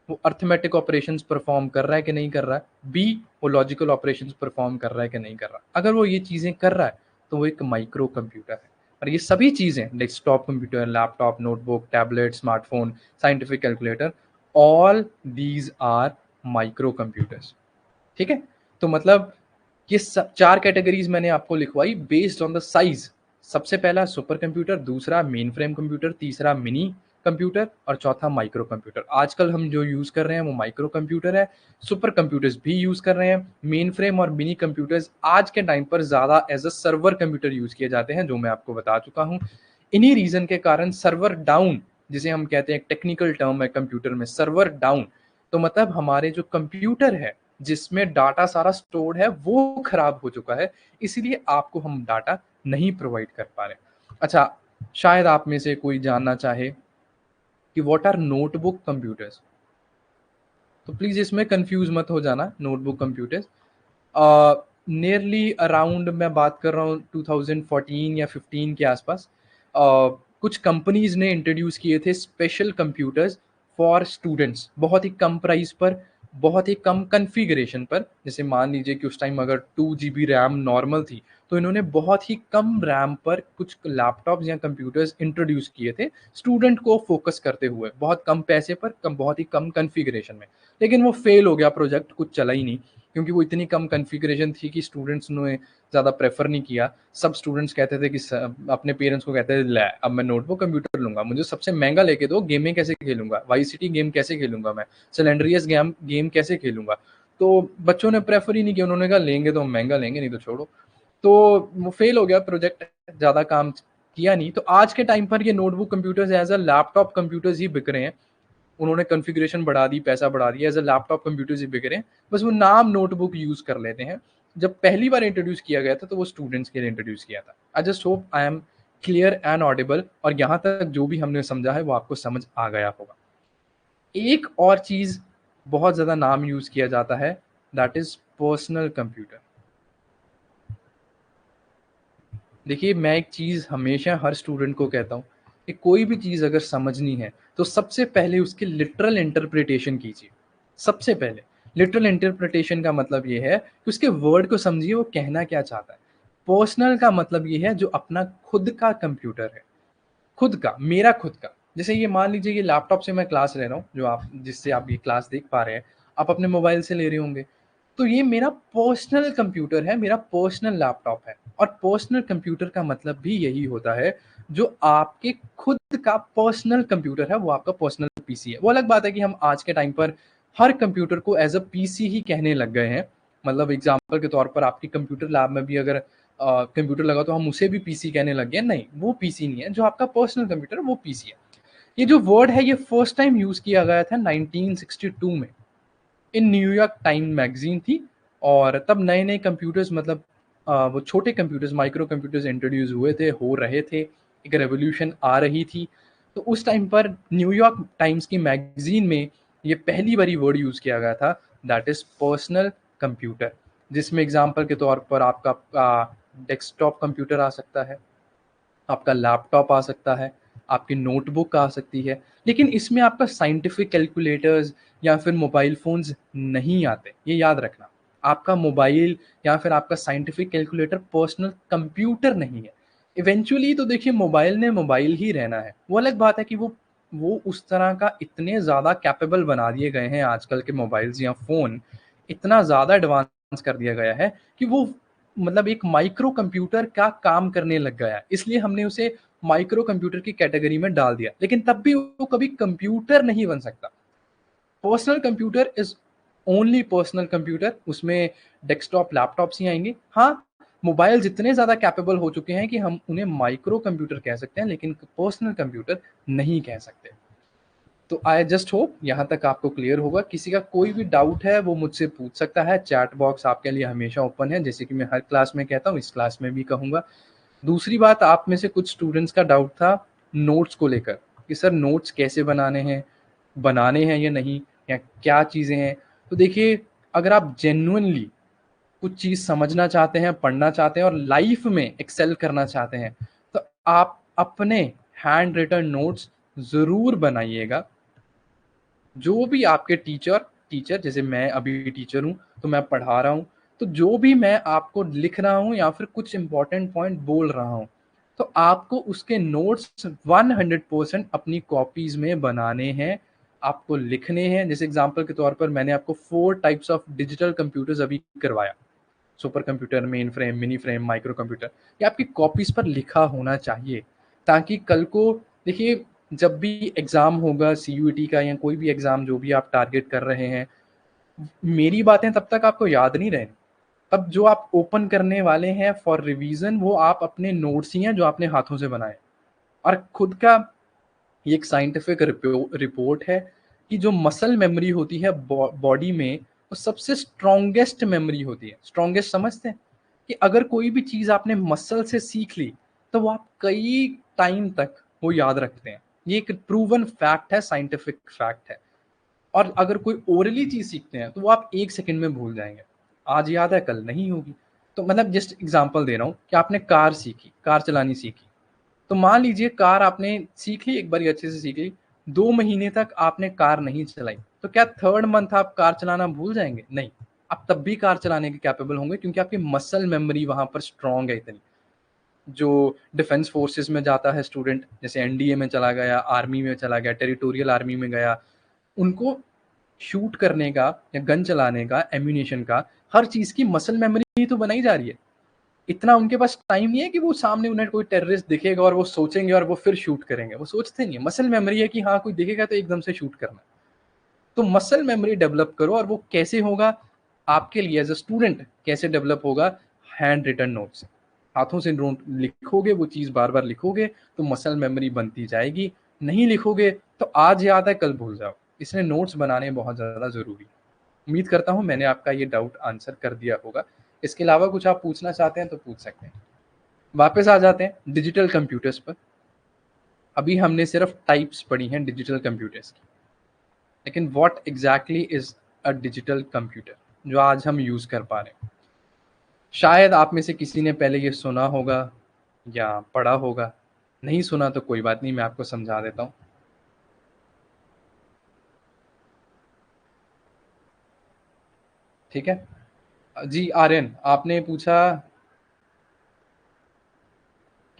वो अर्थमेटिक ऑपरेशंस परफॉर्म कर रहा है कि नहीं कर रहा है। बी, वो लॉजिकल ऑपरेशंस परफॉर्म कर रहा है कि नहीं कर रहा। अगर वो ये चीज़ें कर रहा है तो वो एक माइक्रो कंप्यूटर है। और ये सभी चीज़ें, desktop computer, laptop, notebook, tablet, smartphone, scientific calculator, all these are micro computers. ठीक है? तो मतलब ये चार कैटेगरीज मैंने आपको लिखवाई बेस्ड ऑन द साइज। सबसे पहला सुपर कंप्यूटर, दूसरा मेन फ्रेम कंप्यूटर, तीसरा मिनी कंप्यूटर और चौथा माइक्रो कंप्यूटर। आजकल हम जो यूज कर रहे हैं वो माइक्रो कंप्यूटर है। सुपर कंप्यूटर्स भी यूज कर रहे हैं। मेन फ्रेम और मिनी कंप्यूटर्स आज के टाइम पर ज्यादा as a server computer use किए जाते हैं, जो मैं आपको बता चुका हूँ। इन्हीं रीजन के कारण सर्वर डाउन, जिसे हम कहते हैं, टेक्निकल टर्म है कंप्यूटर में, सर्वर डाउन। तो मतलब हमारे जो कंप्यूटर है जिसमें डाटा सारा स्टोर्ड है वो खराब हो चुका है, इसीलिए आपको हम डाटा नहीं प्रोवाइड कर पा रहे। अच्छा, शायद आप में से कोई जानना चाहे कि व्हाट आर नोटबुक कंप्यूटर्स। तो प्लीज इसमें कंफ्यूज मत हो जाना। नोटबुक कंप्यूटर्स नियरली अराउंड, मैं बात कर रहा हूँ 2014 या 15 के आसपास, कुछ कंपनीज ने इंट्रोड्यूस किए थे स्पेशल कंप्यूटर्स फॉर स्टूडेंट्स, बहुत ही कम प्राइस पर, बहुत ही कम कन्फिगरेशन पर। जैसे मान लीजिए कि उस टाइम अगर 2 GB रैम नॉर्मल थी, तो इन्होंने बहुत ही कम रैम पर कुछ लैपटॉप्स या कंप्यूटर्स इंट्रोड्यूस किए थे स्टूडेंट को फोकस करते हुए, बहुत कम पैसे पर, बहुत ही कम कन्फिगरेशन में। लेकिन वो फेल हो गया प्रोजेक्ट, कुछ चला ही नहीं, क्योंकि वो इतनी कम कन्फिगरेशन थी कि स्टूडेंट्स ने ज़्यादा प्रेफर नहीं किया। सब स्टूडेंट्स कहते थे कि अपने पेरेंट्स को कहते थे, ले अब मैं नोटबुक कंप्यूटर लूंगा, मुझे सबसे महंगा लेके दो, गेमिंग कैसे खेलूंगा, वाई सिटी गेम कैसे खेलूंगा, मैं सैलेंड्रियस गेम कैसे खेलूंगा। तो बच्चों ने प्रेफर ही नहीं किया, उन्होंने कहा लेंगे तो हम महंगा लेंगे, नहीं तो छोड़ो। तो वो फेल हो गया प्रोजेक्ट, ज़्यादा काम किया नहीं। तो आज के टाइम पर ये notebook computers as a laptop computers ही बिक रहे हैं। उन्होंने कॉन्फ़िगरेशन बढ़ा दी, पैसा बढ़ा दिया, एज़ अ लैपटॉप कंप्यूटर्स ही बिक रहे हैं। बस वो नाम नोटबुक यूज़ कर लेते हैं। जब पहली बार इंट्रोड्यूस किया गया था तो वो स्टूडेंट्स के लिए इंट्रोड्यूस किया था। आई just hope I am clear and Audible, और यहाँ तक जो भी हमने समझा है वो आपको समझ आ गया होगा। एक और चीज़ बहुत ज़्यादा नाम यूज़ किया जाता है, दैट इज़ पर्सनल कंप्यूटर। देखिए, मैं एक चीज़ हमेशा हर स्टूडेंट को कहता हूँ कि कोई भी चीज़ अगर समझनी है तो सबसे पहले उसकी लिटरल इंटरप्रिटेशन कीजिए। सबसे पहले लिटरल इंटरप्रिटेशन का मतलब ये है कि उसके वर्ड को समझिए, वो कहना क्या चाहता है। पर्सनल का मतलब ये है जो अपना खुद का कंप्यूटर है, खुद का, मेरा खुद का। जैसे ये मान लीजिए, ये लैपटॉप से मैं क्लास ले रहा हूँ, जो आप जिससे आप ये क्लास देख पा रहे हैं, आप अपने मोबाइल से ले रहे होंगे। तो ये मेरा पर्सनल कंप्यूटर है, मेरा पर्सनल लैपटॉप है। और पर्सनल कंप्यूटर का मतलब भी यही होता है, जो आपके खुद का पर्सनल कंप्यूटर है वो आपका पर्सनल पीसी है। वो अलग बात है कि हम आज के टाइम पर हर कंप्यूटर को एज अ पीसी ही कहने लग गए हैं। मतलब एग्जाम्पल के तौर पर आपकी कंप्यूटर लैब में भी अगर कंप्यूटर लगा तो हम उसे भी पीसी कहने लग गए। नहीं, वो पीसी नहीं है, जो आपका पर्सनल कंप्यूटर है वो पीसी है। ये जो वर्ड है ये फर्स्ट टाइम यूज किया गया था 1962 में, इन न्यूयॉर्क टाइम मैगजीन थी। और तब नए नए कंप्यूटर्स, मतलब वो छोटे कंप्यूटर्स, माइक्रो कंप्यूटर्स इंट्रोड्यूस हुए थे, हो रहे थे, एक रेवोल्यूशन आ रही थी। तो उस टाइम पर न्यूयॉर्क टाइम्स की मैगजीन में ये पहली बारी वर्ड यूज़ किया गया था, दैट इज़ पर्सनल कंप्यूटर। जिसमें एग्जांपल के तौर पर आपका डेस्कटॉप कंप्यूटर आ सकता है, आपका लैपटॉप आ सकता है, आपकी नोटबुक आ सकती है, लेकिन इसमें आपका साइंटिफिक कैलकुलेटर्स या फिर मोबाइल फ़ोन्स नहीं आते, ये याद रखना। आपका मोबाइल या फिर आपका साइंटिफिक कैलकुलेटर पर्सनल कंप्यूटर नहीं है। इवेंचुअली तो देखिए मोबाइल ने मोबाइल ही रहना है। वो अलग बात है कि वो उस तरह का इतने ज़्यादा कैपेबल बना दिए गए हैं आजकल के मोबाइल्स या फ़ोन, इतना ज़्यादा एडवांस कर दिया गया है कि वो मतलब एक माइक्रो कंप्यूटर का काम करने लग गया है। इसलिए हमने उसे माइक्रो कंप्यूटर की कैटेगरी में डाल दिया। लेकिन तब भी वो कभी कंप्यूटर नहीं बन सकता। Personal computer is only personal computer, उसमें डेस्कटॉप, लैपटॉप्स ही आएँगे। हाँ, मोबाइल्स इतने ज़्यादा कैपेबल हो चुके हैं कि हम उन्हें माइक्रो कंप्यूटर कह सकते हैं, लेकिन पर्सनल कंप्यूटर नहीं कह सकते। तो आई जस्ट होप यहाँ तक आपको क्लियर होगा। किसी का कोई भी डाउट है वो मुझसे पूछ सकता है। चैट बॉक्स आपके लिए हमेशा ओपन है, जैसे कि मैं हर क्लास में कहता हूँ, इस क्लास में भी कहूँगा। दूसरी बात, आप में से कुछ स्टूडेंट्स का डाउट था नोट्स को लेकर कि सर नोट्स कैसे बनाने हैं या नहीं, या क्या चीज़ें हैं। तो देखिए, अगर आप जेन्युइनली कुछ चीज़ समझना चाहते हैं, पढ़ना चाहते हैं और लाइफ में एक्सेल करना चाहते हैं, तो आप अपने हैंड रिटन नोट्स ज़रूर बनाइएगा। जो भी आपके टीचर जैसे मैं अभी टीचर हूँ, तो मैं पढ़ा रहा हूँ, तो जो भी मैं आपको लिख रहा हूँ या फिर कुछ इम्पोर्टेंट पॉइंट बोल रहा हूँ, तो आपको उसके नोट्स 100% अपनी कॉपीज़ में बनाने हैं, आपको लिखने हैं। जैसे एग्ज़ाम्पल के तौर पर मैंने आपको 4 टाइप्स ऑफ डिजिटल कंप्यूटर्स अभी करवाया। Super computer, main frame, mini frame, micro computer, ये आपकी कॉपीज़ पर लिखा होना चाहिए, ताकि कल को देखिए जब भी एग्ज़ाम होगा सीयूईटी का या कोई भी एग्ज़ाम जो भी आप टारगेट कर रहे हैं, मेरी बातें तब तक आपको याद नहीं रहेंगी। तब जो आप ओपन करने वाले हैं फॉर रिवीजन, वो आप अपने नोट्स ही हैं जो आपने हाथों से बनाए। और खुद का ये एक साइंटिफिक रिपोर्ट है कि जो मसल मेमोरी होती है बॉडी में, वो सबसे स्ट्रॉन्गेस्ट मेमोरी होती है। स्ट्रॉन्गेस्ट समझते हैं कि अगर कोई भी चीज़ आपने मसल से सीख ली, तो वो आप कई टाइम तक वो याद रखते हैं। ये एक प्रूवन फैक्ट है, साइंटिफिक फैक्ट है। और अगर कोई ओरली चीज़ सीखते हैं, तो वो आप 1 सेकंड में भूल जाएँगे। आज याद है, कल नहीं होगी। तो मतलब जस्ट एग्ज़ाम्पल दे रहा हूँ कि आपने कार चलानी सीखी। तो मान लीजिए कार आपने सीख ली, एक बारी अच्छे से सीख ली, 2 महीने तक आपने कार नहीं चलाई। तो क्या 3rd मंथ आप कार चलाना भूल जाएँगे? नहीं। आप तब भी कार चलाने के कैपेबल होंगे, क्योंकि आपकी मसल मेमोरी वहाँ पर स्ट्रॉन्ग है इतनी। जो डिफेंस फोर्सेस में जाता है स्टूडेंट, जैसे एनडीए में चला गया, आर्मी में चला गया, टेरिटोरियल आर्मी में गया, उनको शूट करने का या गन चलाने का, एम्यूनेशन का, हर चीज़ की मसल मेमोरी ही तो बनाई जा रही है। इतना उनके पास टाइम नहीं है कि वो सामने उन्हें कोई टेररिस्ट दिखेगा और वो सोचेंगे और वो फिर शूट करेंगे। वो सोचते नहीं है। मसल मेमोरी है कि हाँ, कोई दिखेगा तो एकदम से शूट करना है। तो मसल मेमोरी डेवलप करो, और वो कैसे होगा आपके लिए एज अ स्टूडेंट, कैसे डेवलप होगा? हैंड रिटन नोट से। हाथों से नोट लिखोगे, वो चीज़ बार-बार लिखोगे, तो मसल मेमोरी बनती जाएगी। नहीं लिखोगे तो आज याद है, कल भूल जाओ। इसलिए नोट्स बनाने बहुत ज़्यादा ज़रूरी है। उम्मीद करता हूँ मैंने आपका ये डाउट आंसर कर दिया होगा। इसके अलावा कुछ आप पूछना चाहते हैं तो पूछ सकते हैं। वापस आ जाते हैं डिजिटल कंप्यूटर्स पर। अभी हमने सिर्फ टाइप्स पढ़ी हैं डिजिटल कंप्यूटर्स की, लेकिन what exactly is a digital computer जो आज हम यूज़ कर पा रहे हैं? शायद आप में से किसी ने पहले ये सुना होगा या पढ़ा होगा। नहीं सुना तो कोई बात नहीं, मैं आपको समझा देता हूँ। ठीक है जी। आर्यन, आपने पूछा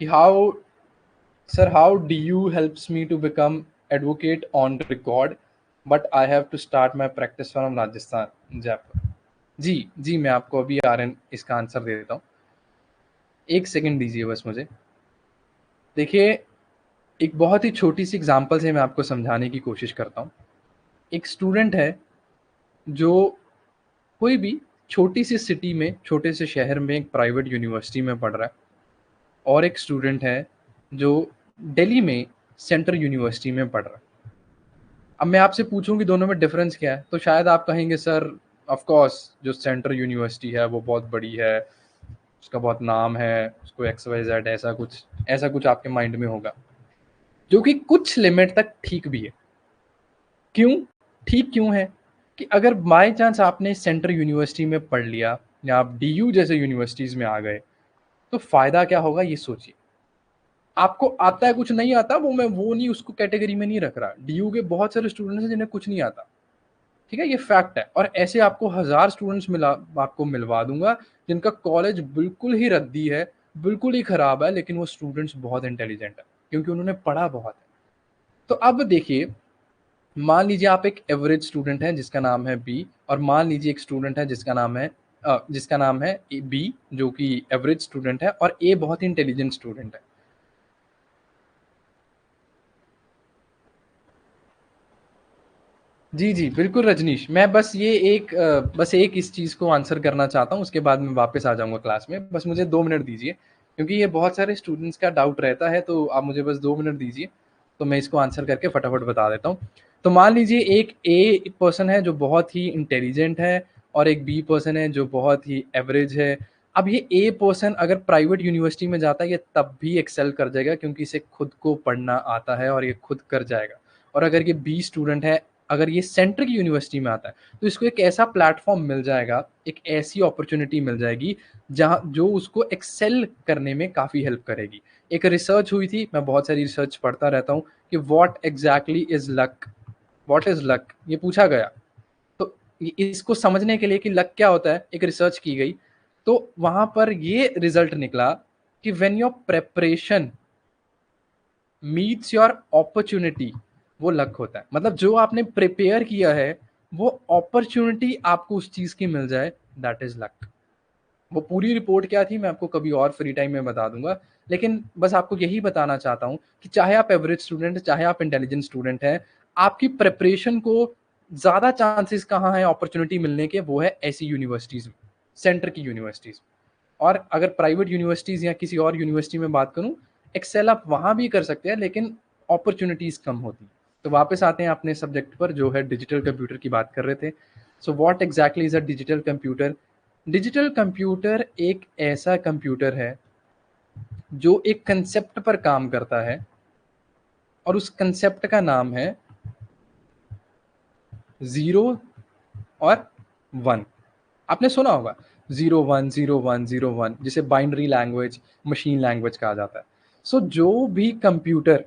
कि how DU helps me to become advocate on record, but I have to start my practice from Rajasthan, Jaipur. जी, मैं आपको अभी आर्यन इसका आंसर दे देता हूँ। 1 सेकंड दीजिए बस मुझे। देखिए, एक बहुत ही छोटी-सी एग्ज़ाम्पल से मैं आपको समझाने की कोशिश करता हूँ। एक स्टूडेंट है जो कोई भी छोटी-सी सिटी में, छोटे से शहर में एक प्राइवेट यूनिवर्सिटी में पढ़ रहा है, और एक स्टूडेंट है जो दिल्ली में सेंट्रल यूनिवर्सिटी में पढ़ रहा है। अब मैं आपसे पूछूँ कि दोनों में डिफरेंस क्या है? तो शायद आप कहेंगे सर ऑफ कोर्स जो सेंट्रल यूनिवर्सिटी है वो बहुत बड़ी है, उसका बहुत नाम है, उसको एक्स वाई जेड ऐसा कुछ आपके माइंड में होगा, जो कि कुछ लिमिट तक ठीक भी है। क्यों? ठीक क्यों है? कि अगर बाय चांस आपने सेंट्रल यूनिवर्सिटी में पढ़ लिया या आप डीयू जैसे यूनिवर्सिटीज़ में आ गए, तो फ़ायदा क्या होगा ये सोचिए। आपको आता है, कुछ नहीं आता, वो मैं वो नहीं उसको कैटेगरी में नहीं रख रहा। डीयू के बहुत सारे स्टूडेंट्स हैं जिन्हें कुछ नहीं आता, ठीक है? ये फैक्ट है और ऐसे आपको 1000 स्टूडेंट्स आपको मिलवा दूँगा, जिनका कॉलेज बिल्कुल ही रद्दी है, बिल्कुल ही खराब है, लेकिन वो स्टूडेंट्स बहुत इंटेलिजेंट है, क्योंकि उन्होंने पढ़ा बहुत है। तो अब देखिए, मान लीजिए आप एक एवरेज स्टूडेंट हैं जिसका नाम है बी, और मान लीजिए एक स्टूडेंट है जिसका नाम है बी, जो कि एवरेज स्टूडेंट है, और ए बहुत ही इंटेलिजेंट स्टूडेंट है। जी, जी, बिल्कुल रजनीश। मैं बस एक इस चीज़ को आंसर करना चाहता हूँ, उसके बाद मैं वापस आ जाऊँगा क्लास में। बस मुझे 2 मिनट दीजिए, क्योंकि ये बहुत सारे स्टूडेंट्स का डाउट रहता है, तो आप मुझे बस 2 मिनट दीजिए, तो मैं इसको आंसर करके फटाफट बता देता हूँ। तो मान लीजिए एक ए पर्सन है जो बहुत ही इंटेलिजेंट है, और एक बी पर्सन है जो बहुत ही एवरेज है। अब ये ए पर्सन अगर प्राइवेट यूनिवर्सिटी में जाता है, ये तब भी एक्सेल कर जाएगा, क्योंकि इसे खुद को पढ़ना आता है और ये खुद कर जाएगा। और अगर ये बी स्टूडेंट है, अगर ये सेंटर की यूनिवर्सिटी में आता है, तो इसको एक ऐसा प्लेटफॉर्म मिल जाएगा, एक ऐसी अपॉर्चुनिटी मिल जाएगी जहाँ जो उसको एक्सेल करने में काफ़ी हेल्प करेगी। एक रिसर्च हुई थी, मैं बहुत सारी रिसर्च पढ़ता रहता हूँ, कि what exactly is luck, what is luck, ये पूछा गया। तो इसको समझने के लिए कि लक क्या होता है, एक रिसर्च की गई, तो वहां पर ये रिजल्ट निकला कि when your preparation meets your opportunity, वो लक होता है। मतलब जो आपने प्रिपेयर किया है, वो अपॉर्चुनिटी आपको उस चीज की मिल जाए, दैट इज लक। वो पूरी रिपोर्ट क्या थी मैं आपको कभी और फ्री टाइम में बता दूंगा, लेकिन बस आपको यही बताना चाहता हूँ कि चाहे आप एवरेज स्टूडेंट, चाहे आप इंटेलिजेंट स्टूडेंट हैं, आपकी प्रिपरेशन को ज़्यादा चांसेस कहाँ हैं अपॉर्चुनिटी मिलने के, वो है ऐसी यूनिवर्सिटीज़ में, सेंटर की यूनिवर्सिटीज़। और अगर प्राइवेट यूनिवर्सिटीज़ या किसी और यूनिवर्सिटी में बात करूँ, एक्सेल आप वहाँ भी कर सकते हैं, लेकिन अपॉर्चुनिटीज़ कम होती हैं। तो वापस आते हैं अपने सब्जेक्ट पर, जो है डिजिटल कंप्यूटर की बात कर रहे थे। So what exactly is a digital computer? Digital computer एक ऐसा कंप्यूटर है जो एक कंसेप्ट पर काम करता है, और उस कंसेप्ट का नाम है ज़ीरो और वन। आपने सुना होगा, 01 01 01, जिसे बाइनरी लैंग्वेज, मशीन लैंग्वेज कहा जाता है। सो जो भी कंप्यूटर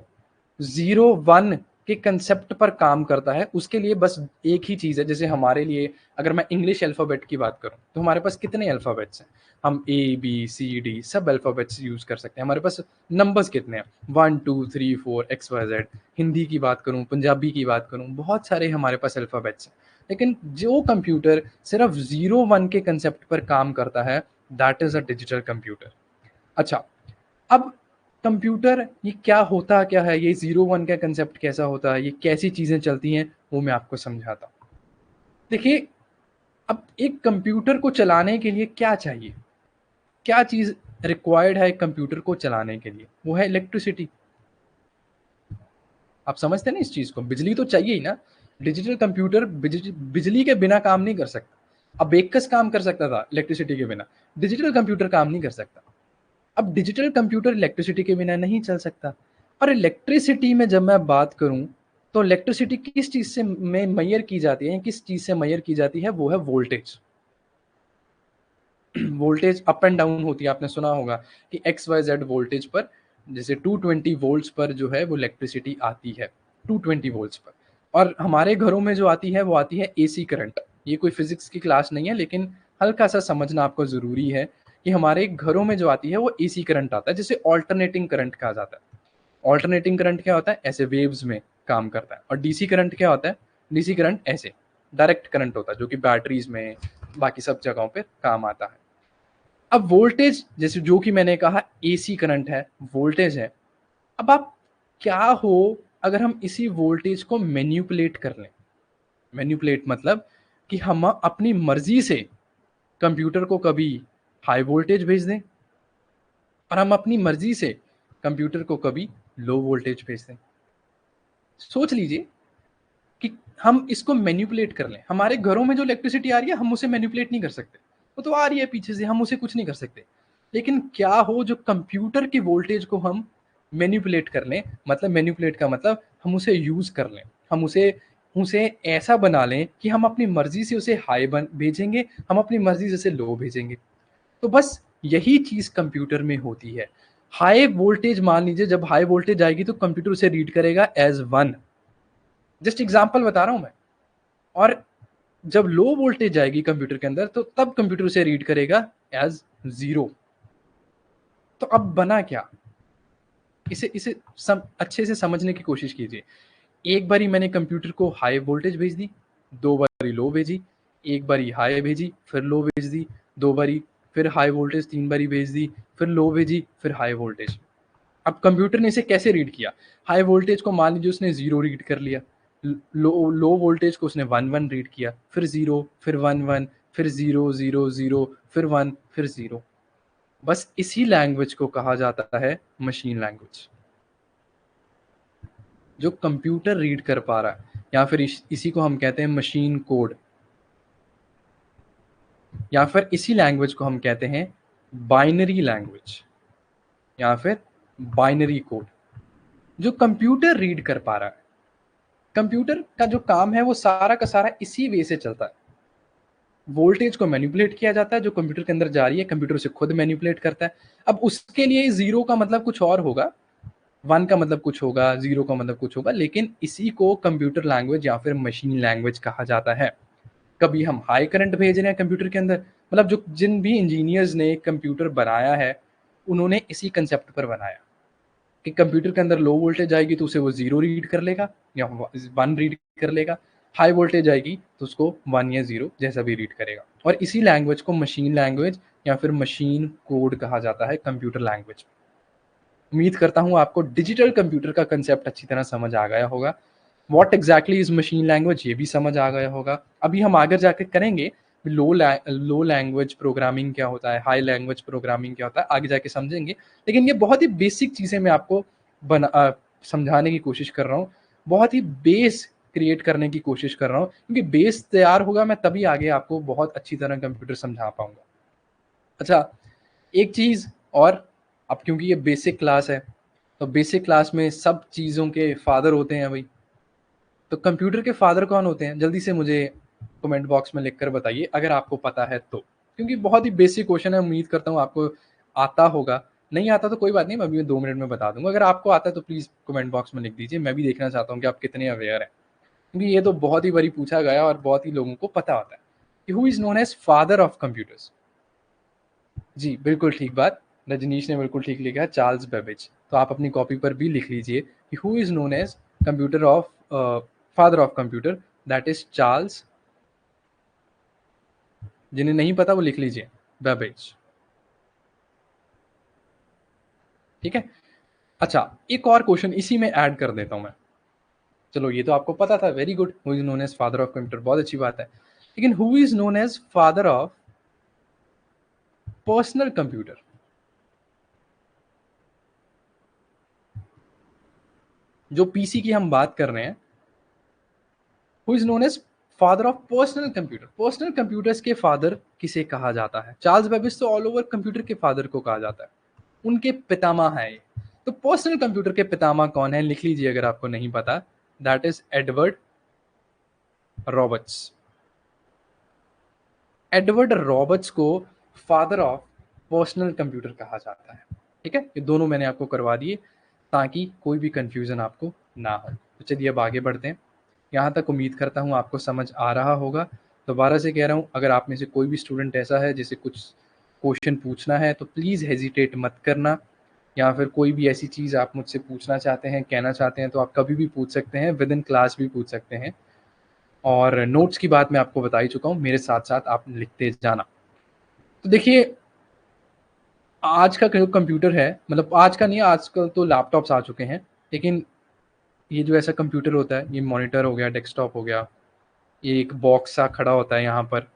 01 के कंसेप्ट पर काम करता है, उसके लिए बस एक ही चीज़ है। जैसे हमारे लिए, अगर मैं इंग्लिश अल्फ़ाबेट की बात करूँ, तो हमारे पास कितने अल्फ़ाबेट्स हैं? हम ए, बी, सी, डी सब अल्फ़ाबेट्स यूज़ कर सकते हैं। हमारे पास नंबर्स कितने हैं? 1 2 3 4 एक्स वाई ज़ेड। हिंदी की बात करूँ, पंजाबी की बात करूँ, बहुत सारे हमारे पास अल्फ़ाबेट्स हैं। लेकिन जो कंप्यूटर सिर्फ 01 के कंसेप्ट पर काम करता है, that is a digital computer. अच्छा, अब कंप्यूटर ये क्या होता क्या है, ये 01 का कंसेप्ट कैसा होता है, ये कैसी चीज़ें चलती हैं, वो मैं आपको समझाता हूँ। देखिए, अब एक कंप्यूटर को चलाने के लिए क्या चाहिए? क्या चीज़ रिक्वायर्ड है एक कंप्यूटर को चलाने के लिए? वो है इलेक्ट्रिसिटी। आप समझते हैं ना इस चीज़ को? बिजली तो चाहिए ही ना। डिजिटल कंप्यूटर बिजली के बिना काम नहीं कर सकता। अबेकस काम कर सकता था इलेक्ट्रिसिटी के बिना, डिजिटल कंप्यूटर काम नहीं कर सकता। अब डिजिटल कंप्यूटर इलेक्ट्रिसिटी के बिना नहीं चल सकता। और इलेक्ट्रिसिटी में जब मैं बात करूं, तो इलेक्ट्रिसिटी किस चीज़ से में मेजर की जाती है, किस चीज़ से मेजर की जाती है, वो है voltage. Voltage up and down होती है, आपने सुना होगा कि एक्स वाई जेड वोल्टेज पर, जैसे 220 वोल्ट्स पर जो है वो इलेक्ट्रिसिटी आती है, 220 वोल्ट्स पर। और हमारे घरों में जो आती है वो आती है एसी करंट। ये कोई फिजिक्स की क्लास नहीं है, लेकिन हल्का सा समझना आपको ज़रूरी है कि हमारे घरों में जो आती है वो एसी करंट आता है, जिसे ऑल्टरनेटिंग करंट कहा जाता है। ऑल्टरनेटिंग करंट क्या होता है? ऐसे वेव्स में काम करता है। और डीसी करंट क्या होता है? डीसी करंट ऐसे डायरेक्ट करंट होता है, जो कि बैटरीज में, बाकी सब जगहों पे काम आता है। अब वोल्टेज, जैसे जो कि मैंने कहा एसी करंट है, वोल्टेज है। अब आप क्या हो अगर हम इसी वोल्टेज को मैनिपुलेट कर लें? मैनिपुलेट मतलब कि हम अपनी मर्जी से कंप्यूटर को कभी हाई वोल्टेज भेज दें, और हम अपनी मर्जी से कंप्यूटर को कभी लो वोल्टेज भेज दें। सोच लीजिए कि हम इसको मैनिपुलेट कर लें। हमारे घरों में जो इलेक्ट्रिसिटी आ रही है, हम उसे मैनिपुलेट नहीं कर सकते। वो तो आ रही है पीछे से, हम उसे कुछ नहीं कर सकते। लेकिन क्या हो जो कंप्यूटर की वोल्टेज को हम मैनिपुलेट कर लें, मतलब मैनिपुलेट का मतलब हम उसे यूज़ कर लें। हम उसे उसे ऐसा बना लें कि हम अपनी मर्ज़ी से उसे हाई बन भेजेंगे, हम अपनी मर्ज़ी से उसे लो भेजेंगे। तो बस यही चीज़ कंप्यूटर में होती है। हाई वोल्टेज मान लीजिए, जब हाई वोल्टेज आएगी तो कंप्यूटर उसे रीड करेगा एज 1, जस्ट एग्जांपल बता रहा हूं मैं। और जब लो वोल्टेज आएगी कंप्यूटर के अंदर तो तब कंप्यूटर उसे रीड करेगा एज 0। तो अब बना क्या, इसे इसे अच्छे से समझने की कोशिश कीजिए। एक बारी मैंने कंप्यूटर को हाई वोल्टेज भेज दी, 2 बारी लो भेजी, एक बारी हाई भेजी, फिर लो भेज दी, 2 बारी फिर हाई वोल्टेज 3 बारी भेज दी, फिर लो भेजी, फिर हाई वोल्टेज। अब कंप्यूटर ने इसे कैसे रीड किया? हाई वोल्टेज को मान लीजिए उसने 0 रीड कर लिया, लो वोल्टेज को उसने 1 रीड किया, फिर 0, फिर 1, फिर 0, 0, 0, फिर 1, फिर 0। बस इसी लैंग्वेज को कहा जाता है मशीन लैंग्वेज, जो कंप्यूटर रीड कर पा रहा है, या फिर इसी को हम कहते हैं मशीन कोड, या फिर इसी लैंग्वेज को हम कहते हैं बाइनरी लैंग्वेज या फिर बाइनरी कोड, जो कंप्यूटर रीड कर पा रहा है। कंप्यूटर का जो काम है वो सारा का सारा इसी वे से चलता है। वोल्टेज को मैनिपुलेट किया जाता है, जो कंप्यूटर के अंदर जा रही है, कंप्यूटर उसे खुद मैनिपुलेट करता है। अब उसके लिए 0 का मतलब कुछ और होगा, 1 का मतलब कुछ होगा, 0 का मतलब कुछ होगा, लेकिन इसी को कंप्यूटर लैंग्वेज या फिर मशीन लैंग्वेज कहा जाता है। कभी हम हाई करंट भेज रहे हैं कंप्यूटर के अंदर, मतलब जो जिन भी इंजीनियर्स ने कंप्यूटर बनाया है उन्होंने इसी कंसेप्ट पर बनाया कि कंप्यूटर के अंदर लो वोल्टेज आएगी तो उसे वो 0 रीड कर लेगा या 1 रीड कर लेगा, हाई वोल्टेज आएगी तो उसको 1 या 0 जैसा भी रीड करेगा। और इसी लैंग्वेज को मशीन लैंग्वेज या फिर मशीन कोड कहा जाता है, कंप्यूटर लैंग्वेज। उम्मीद करता हूँ आपको डिजिटल कंप्यूटर का कंसेप्ट अच्छी तरह समझ आ गया होगा। What exactly is machine language ये भी समझ आ गया होगा। अभी हम आगे जाके करेंगे लो लैंग्वेज प्रोग्रामिंग क्या होता है, हाई लैंग्वेज प्रोग्रामिंग क्या होता है, आगे जाके समझेंगे। लेकिन ये बहुत ही बेसिक चीज़ें मैं आपको समझाने की कोशिश कर रहा हूँ, बहुत ही बेस क्रिएट करने की कोशिश कर रहा हूँ, क्योंकि बेस तैयार होगा मैं तभी आगे आपको बहुत अच्छी तरह कंप्यूटर समझा पाऊंगा। अच्छा, एक चीज़ और, अब क्योंकि ये बेसिक क्लास है तो बेसिक क्लास में सब चीज़ों के फादर होते हैं भाई। तो कंप्यूटर के फादर कौन होते हैं? जल्दी से मुझे कमेंट बॉक्स में लिखकर बताइए अगर आपको पता है तो, क्योंकि बहुत ही बेसिक क्वेश्चन है, उम्मीद करता हूँ आपको आता होगा। नहीं आता तो कोई बात नहीं, मैं अभी 2 मिनट में बता दूंगा। अगर आपको आता है तो प्लीज़ कमेंट बॉक्स में लिख दीजिए, मैं भी देखना चाहता हूँ कि आप कितने अवेयर हैं, क्योंकि ये तो बहुत ही बारी पूछा गया और बहुत ही लोगों को पता होता है कि who is known as father of computers. जी, बिल्कुल ठीक बात, रजनीश ने बिल्कुल ठीक लिखा है, चार्ल्स बेबेज। तो आप अपनी कॉपी पर भी लिख लीजिए कि who is known as computer of father of computer, that is Charles. जिन्हें नहीं पता वो लिख लीजिए, बेबेज। ठीक है। अच्छा, एक और क्वेश्चन इसी में ऐड कर देता हूं मैं। चलो ये तो आपको पता था, very good, who is known as father of computer, बहुत अच्छी बात है। लेकिन who is known as father of personal computer? जो पीसी की हम बात कर रहे हैं, who is known as father of personal computer? Personal computers के फादर किसे कहा जाता है? चार्ल्स बेबेज तो ऑल ओवर कंप्यूटर के फादर को कहा जाता है, उनके पितामह है ये। तो पर्सनल कंप्यूटर के पितामह कौन है? लिख लीजिए अगर आपको नहीं पता, that is Edward Roberts. Edward Roberts को फादर ऑफ पर्सनल कंप्यूटर कहा जाता है। ठीक है, ये दोनों मैंने आपको करवा दिए ताकि कोई भी कंफ्यूजन आपको ना हो। तो चलिए अब आगे बढ़ते हैं। यहाँ तक उम्मीद करता हूँ आपको समझ आ रहा होगा। दोबारा से कह रहा हूँ, अगर आप में से कोई भी स्टूडेंट ऐसा है जिसे कुछ क्वेश्चन पूछना है तो प्लीज़ हेजिटेट मत करना, या फिर कोई भी ऐसी चीज़ आप मुझसे पूछना चाहते हैं, कहना चाहते हैं, तो आप कभी भी पूछ सकते हैं, विद इन क्लास भी पूछ सकते हैं। और नोट्स की बात मैं आपको बता ही चुका हूँ, मेरे साथ साथ आप लिखते जाना। तो देखिए, आज का जो कंप्यूटर है, मतलब आज का नहीं, आजकल तो लैपटॉप्स आ चुके हैं, लेकिन ये जो ऐसा कंप्यूटर होता है, ये मॉनिटर हो गया, डेस्कटॉप हो गया, ये एक बॉक्स सा खड़ा होता है यहाँ पर,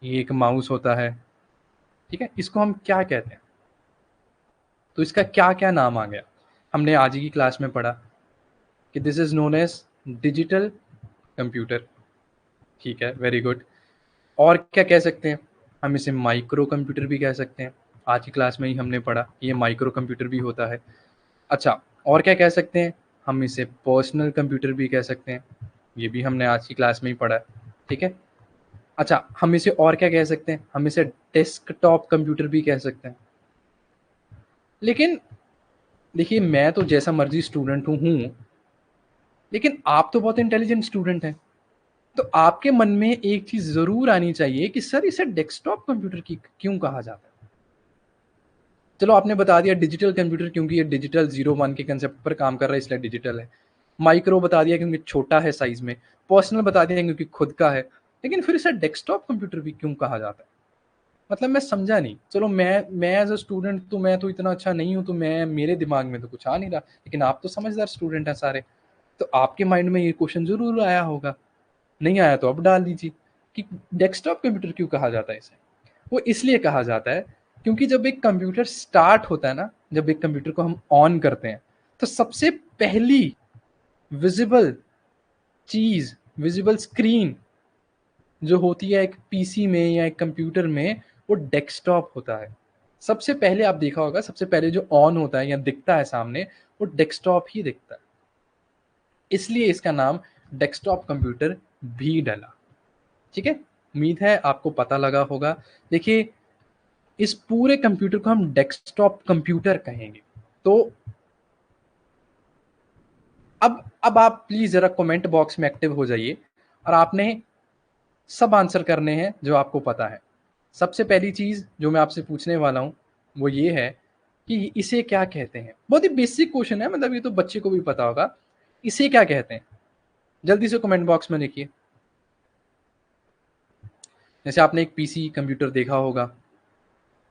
ये एक माउस होता है। ठीक है, इसको हम क्या कहते हैं? तो इसका क्या क्या नाम आ गया? हमने आज ही की क्लास में पढ़ा कि this is known as digital computer. ठीक है, वेरी गुड। और क्या कह सकते हैं? हम इसे माइक्रो कंप्यूटर भी कह सकते हैं, आज की क्लास में ही हमने पढ़ा ये माइक्रो कंप्यूटर भी होता है। अच्छा, और क्या कह सकते हैं? हम इसे पर्सनल कंप्यूटर भी कह सकते हैं, ये भी हमने आज की क्लास में ही पढ़ा है। ठीक है। अच्छा, हम इसे और क्या कह सकते हैं? हम इसे डेस्कटॉप कंप्यूटर भी कह सकते हैं। लेकिन देखिए मैं तो जैसा मर्जी स्टूडेंट हूँ, लेकिन आप तो बहुत इंटेलिजेंट स्टूडेंट हैं। तो आपके मन में एक चीज जरूर आनी चाहिए कि सर इसे डेस्कटॉप कंप्यूटर की क्यों कहा जाता है। चलो आपने बता दिया डिजिटल कंप्यूटर क्योंकि ये डिजिटल 01 के कंसेप्ट पर काम कर रहा है इसलिए डिजिटल है। माइक्रो बता दिया क्योंकि छोटा है साइज में। पर्सनल बता दिया क्योंकि खुद का है। लेकिन फिर इसे डेस्कटॉप कंप्यूटर भी क्यों कहा जाता है? मतलब मैं समझा नहीं। चलो मैं एज अ स्टूडेंट तो मैं तो इतना अच्छा नहीं हूँ, तो मैं मेरे दिमाग में तो कुछ आ नहीं रहा, लेकिन आप तो समझदार स्टूडेंट हैं सारे, तो आपके माइंड में ये क्वेश्चन जरूर आया होगा। नहीं आया तो अब डाल दीजिए कि डेस्कटॉप कंप्यूटर क्यों कहा जाता है इसे। वो इसलिए कहा जाता है क्योंकि जब एक कंप्यूटर स्टार्ट होता है ना, जब एक कंप्यूटर को हम ऑन करते हैं, तो सबसे पहली विजिबल चीज, विजिबल स्क्रीन जो होती है एक पीसी में या एक कंप्यूटर में, वो डेस्कटॉप होता है। सबसे पहले आप देखा होगा, सबसे पहले जो ऑन होता है या दिखता है सामने, वो डेस्कटॉप ही दिखता है। इसलिए इसका नाम डेस्कटॉप कंप्यूटर भी डला। ठीक है, उम्मीद है आपको पता लगा होगा। देखिए इस पूरे कंप्यूटर को हम डेस्कटॉप कंप्यूटर कहेंगे। तो अब आप प्लीज जरा कमेंट बॉक्स में एक्टिव हो जाइए और आपने सब आंसर करने हैं जो आपको पता है। सबसे पहली चीज जो मैं आपसे पूछने वाला हूं वो ये है कि इसे क्या कहते हैं। बहुत ही बेसिक क्वेश्चन है, मतलब ये तो बच्चे को भी पता होगा। इसे क्या कहते हैं? जल्दी से कमेंट बॉक्स में लिखिए। जैसे आपने एक पीसी कंप्यूटर देखा होगा,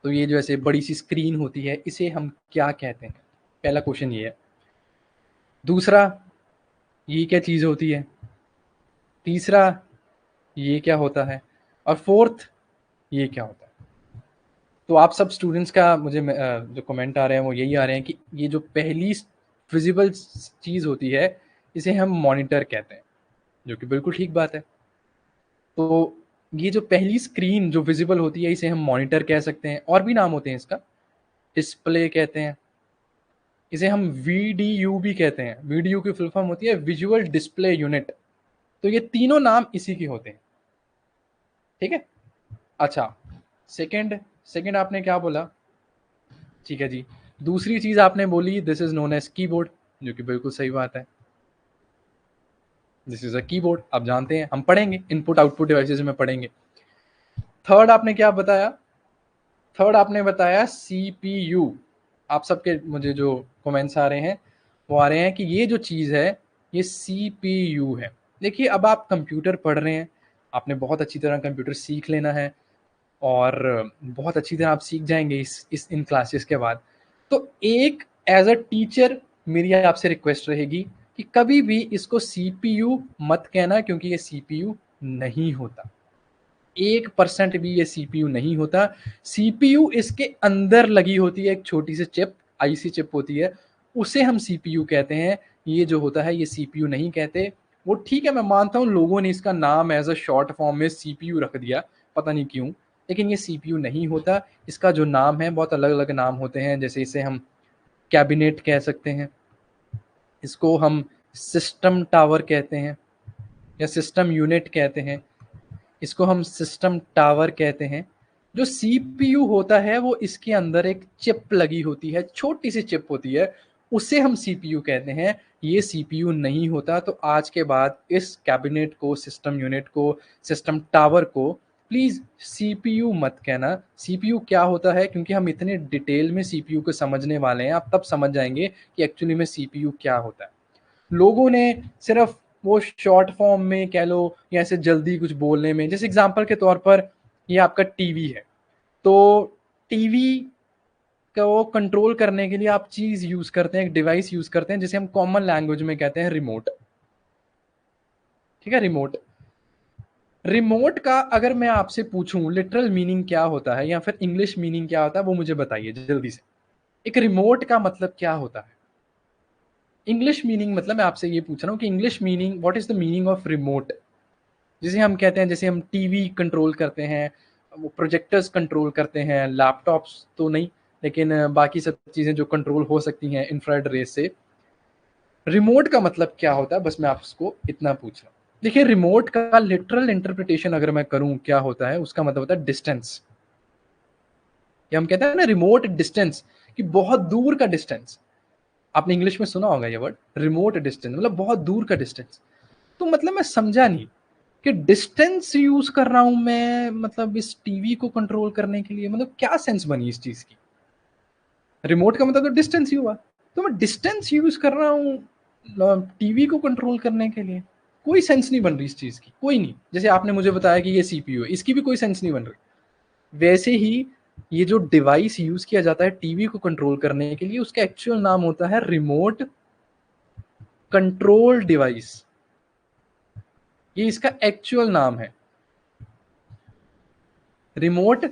तो ये जो ऐसे बड़ी सी स्क्रीन होती है, इसे हम क्या कहते हैं? पहला क्वेश्चन ये है। दूसरा, ये क्या चीज होती है? तीसरा, ये क्या होता है? और फोर्थ, ये क्या होता है? तो आप सब स्टूडेंट्स का मुझे जो कमेंट आ रहे हैं वो यही आ रहे हैं कि ये जो पहली विजिबल चीज होती है इसे हम मॉनिटर कहते हैं, जो कि बिल्कुल ठीक बात है। तो ये जो पहली स्क्रीन जो विजिबल होती है इसे हम मॉनिटर कह सकते हैं, और भी नाम होते हैं इसका। डिस्प्ले कहते हैं इसे, हम वीडीयू भी कहते हैं। वीडीयू की फुल फॉर्म होती है विजुअल डिस्प्ले यूनिट। तो ये तीनों नाम इसी के होते हैं। ठीक है। अच्छा, सेकंड सेकंड आपने क्या बोला? ठीक है जी। दूसरी चीज आपने बोली this is known as keyboard, जो कि बिल्कुल सही बात है। दिस इज अ कीबोर्ड, आप जानते हैं, हम पढ़ेंगे इनपुट आउटपुट डिवाइसेस में पढ़ेंगे। थर्ड आपने क्या बताया? थर्ड आपने बताया सीपीयू। आप सबके मुझे जो कमेंट्स आ रहे हैं वो आ रहे हैं कि ये जो चीज है ये सीपीयू है। देखिए अब आप कंप्यूटर पढ़ रहे हैं, आपने बहुत अच्छी तरह कंप्यूटर सीख लेना है, और बहुत अच्छी तरह आप सीख जाएंगे इस इन क्लासेस के बाद। तो एक एज अ टीचर मेरी आपसे रिक्वेस्ट रहेगी कि कभी भी इसको सीपीयू मत कहना, क्योंकि ये सीपीयू नहीं होता। 1% भी ये सीपीयू नहीं होता। सीपीयू इसके अंदर लगी होती है एक छोटी सी चिप, आईसी चिप होती है, उसे हम सीपीयू कहते हैं। ये जो होता है ये सीपीयू नहीं कहते। वो ठीक है, मैं मानता हूँ लोगों ने इसका नाम एज अ शॉर्ट फॉर्म में सीपीयू रख दिया, पता नहीं क्यों, लेकिन ये सीपीयू नहीं होता। इसका जो नाम है, बहुत अलग अलग नाम होते हैं। जैसे इसे हम कैबिनेट कह सकते हैं, इसको हम सिस्टम टावर कहते हैं या सिस्टम यूनिट कहते हैं, इसको हम सिस्टम टावर कहते हैं। जो सीपीयू होता है वो इसके अंदर एक चिप लगी होती है, छोटी सी चिप होती है, उसे हम सीपीयू कहते हैं। ये सीपीयू नहीं होता। तो आज के बाद इस कैबिनेट को, सिस्टम यूनिट को, सिस्टम टावर को प्लीज सीपीयू मत कहना। सीपीयू क्या होता है, क्योंकि हम इतने डिटेल में सीपीयू को समझने वाले हैं, आप तब समझ जाएंगे कि एक्चुअली में सीपीयू क्या होता है। लोगों ने सिर्फ वो शॉर्ट फॉर्म में कह लो या ऐसे जल्दी कुछ बोलने में, जैसे एग्जांपल के तौर पर ये आपका टीवी है, तो टीवी को कंट्रोल करने के लिए आप चीज यूज करते हैं, एक डिवाइस यूज करते हैं जिसे हम कॉमन लैंग्वेज में कहते हैं रिमोट। ठीक है, रिमोट। रिमोट का अगर मैं आपसे पूछूं लिटरल मीनिंग क्या होता है या फिर इंग्लिश मीनिंग क्या होता है, वो मुझे बताइए जल्दी से। एक रिमोट का मतलब क्या होता है? इंग्लिश मीनिंग, मतलब मैं आपसे ये पूछ रहा हूँ कि English meaning, what is the meaning of remote? जिसे हम कहते हैं, जैसे हम टीवी कंट्रोल करते हैं, वो प्रोजेक्टर्स कंट्रोल करते हैं, लैपटॉप्स तो नहीं, लेकिन बाकी सब चीज़ें जो कंट्रोल हो सकती हैं इंफ्रारेड रेस से। रिमोट का मतलब क्या होता है, बस मैं आपको इतना पूछ रहा हूँ। देखिए रिमोट का लिटरल इंटरप्रिटेशन अगर मैं करूँ क्या होता है, उसका मतलब होता है डिस्टेंस। ये हम कहते हैं ना रिमोट डिस्टेंस, कि बहुत दूर का डिस्टेंस। आपने इंग्लिश में सुना होगा ये वर्ड, रिमोट डिस्टेंस, मतलब बहुत दूर का डिस्टेंस। तो मतलब मैं समझा नहीं कि डिस्टेंस यूज कर रहा हूं मैं, मतलब इस टीवी को कंट्रोल करने के लिए, मतलब क्या सेंस बनी इस चीज की? रिमोट का मतलब तो डिस्टेंस ही हुआ, तो मैं डिस्टेंस यूज कर रहा हूँ टीवी को कंट्रोल करने के लिए। कोई सेंस नहीं बन रही इस चीज की, कोई नहीं। जैसे आपने मुझे बताया कि ये सीपीयू है, इसकी भी कोई सेंस नहीं बन रही। वैसे ही ये जो डिवाइस यूज किया जाता है टीवी को कंट्रोल करने के लिए, उसका एक्चुअल नाम होता है रिमोट कंट्रोल डिवाइस। ये इसका एक्चुअल नाम है, रिमोट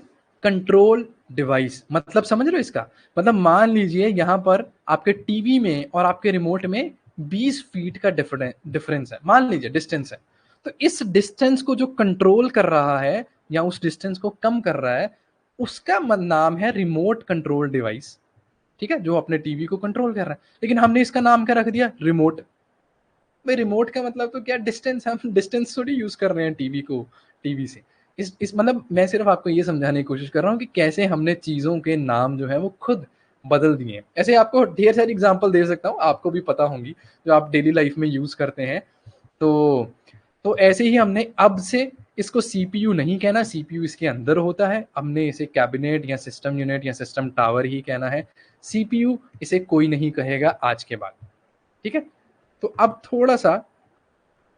कंट्रोल डिवाइस। मतलब समझ रहे हो इसका? मतलब मान लीजिए यहां पर आपके टीवी में और आपके रिमोट में 20 फीट का डिफरेंस है, मान लीजिए डिस्टेंस है। तो इस डिस्टेंस को जो कंट्रोल कर रहा है या उस डिस्टेंस को कम कर रहा है, उसका नाम है रिमोट कंट्रोल डिवाइस। ठीक है, जो अपने टीवी को कंट्रोल कर रहा है। लेकिन हमने इसका नाम क्या रख दिया? रिमोट। भाई रिमोट का मतलब तो क्या डिस्टेंस, हम डिस्टेंस थोड़ी यूज कर रहे हैं टीवी को, टीवी से। इस मतलब मैं सिर्फ आपको ये समझाने की कोशिश कर रहा हूँ कि कैसे हमने चीजों के नाम जो है वो खुद बदल दिए हैं। ऐसे आपको ढेर सारी एग्जांपल दे सकता हूँ, आपको भी पता होंगी, जो आप डेली लाइफ में यूज करते हैं। तो ऐसे ही हमने अब से इसको सीपीयू नहीं कहना, सीपीयू इसके अंदर होता है। हमने इसे कैबिनेट या सिस्टम यूनिट या सिस्टम टावर ही कहना है। सीपीयू इसे कोई नहीं कहेगा आज के बाद। ठीक है, तो अब थोड़ा सा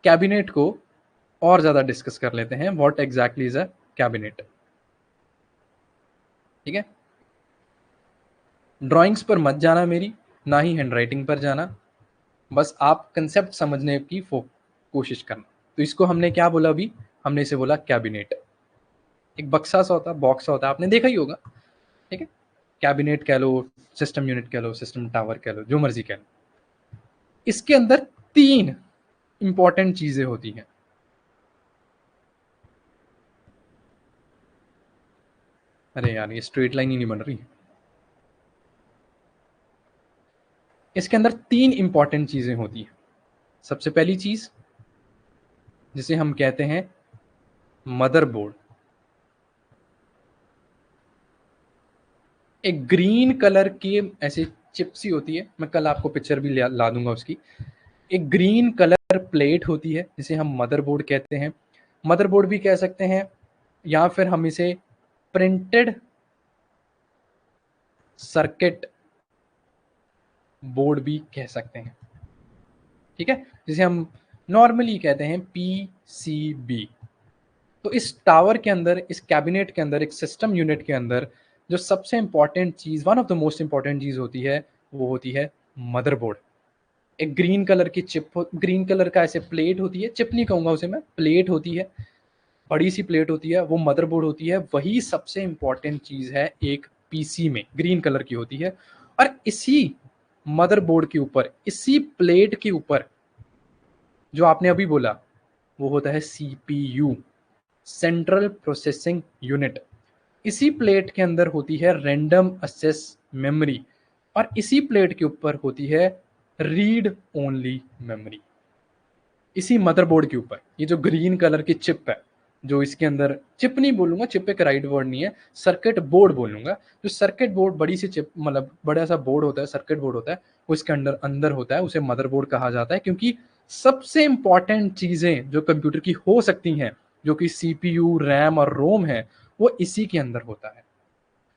कैबिनेट को और ज्यादा डिस्कस कर लेते हैं। What exactly is a cabinet? ठीक है, ड्राइंग्स पर मत जाना मेरी, ना ही हैंडराइटिंग पर जाना, बस आप कंसेप्ट समझने की कोशिश करना। तो इसको हमने क्या बोला अभी? हमने इसे बोला कैबिनेट। एक बक्सा सा होता है, बॉक्स सा होता है, आपने देखा ही होगा। ठीक है, कैबिनेट कह लो, सिस्टम यूनिट कह लो, सिस्टम टावर कह लो, जो मर्जी कह लो। इसके अंदर 3 इंपॉर्टेंट चीजें होती हैं। अरे यार, ये स्ट्रेट लाइन ही नहीं बन रही। इसके अंदर 3 इंपॉर्टेंट चीजें होती हैं। सबसे पहली चीज, जिसे हम कहते हैं मदरबोर्ड। एक ग्रीन कलर की ऐसी चिप सी होती है, मैं कल आपको पिक्चर भी ला दूंगा उसकी। एक ग्रीन कलर प्लेट होती है जिसे हम मदरबोर्ड कहते हैं। मदरबोर्ड भी कह सकते हैं, या फिर हम इसे प्रिंटेड सर्किट बोर्ड भी कह सकते हैं। ठीक है, जिसे हम नॉर्मली कहते हैं पीसीबी। तो इस टावर के अंदर, इस कैबिनेट के अंदर, एक सिस्टम यूनिट के अंदर जो सबसे इंपॉर्टेंट चीज, one of the most important चीज होती है, वो होती है मदरबोर्ड। एक ग्रीन कलर की चिप, ग्रीन कलर का ऐसे प्लेट होती है, चिप नहीं कहूंगा उसे मैं, प्लेट होती है, बड़ी सी प्लेट होती है, वो मदरबोर्ड होती है। वही सबसे इंपॉर्टेंट चीज है एक पीसी में, ग्रीन कलर की होती है। और इसी मदरबोर्ड के ऊपर, इसी प्लेट के ऊपर, जो आपने अभी बोला, वो होता है सीपीयू, सेंट्रल प्रोसेसिंग यूनिट। इसी प्लेट के अंदर होती है रैंडम एक्सेस मेमोरी, और इसी प्लेट के ऊपर होती है रीड ओनली मेमोरी। इसी मदरबोर्ड के ऊपर ये जो ग्रीन कलर की चिप है, जो इसके अंदर, चिप नहीं बोलूंगा, चिप एक राइट वर्ड नहीं है, सर्किट बोर्ड बोलूंगा। जो सर्किट बोर्ड, बड़ी सी चिप, मतलब बड़ा सा बोर्ड होता है, सर्किट बोर्ड होता है, वो इसके अंदर अंदर होता है, उसे मदरबोर्ड कहा जाता है। क्योंकि सबसे इंपॉर्टेंट चीजें जो कंप्यूटर की हो सकती हैं, जो कि सीपीयू, रैम और रोम है, वो इसी के अंदर होता है।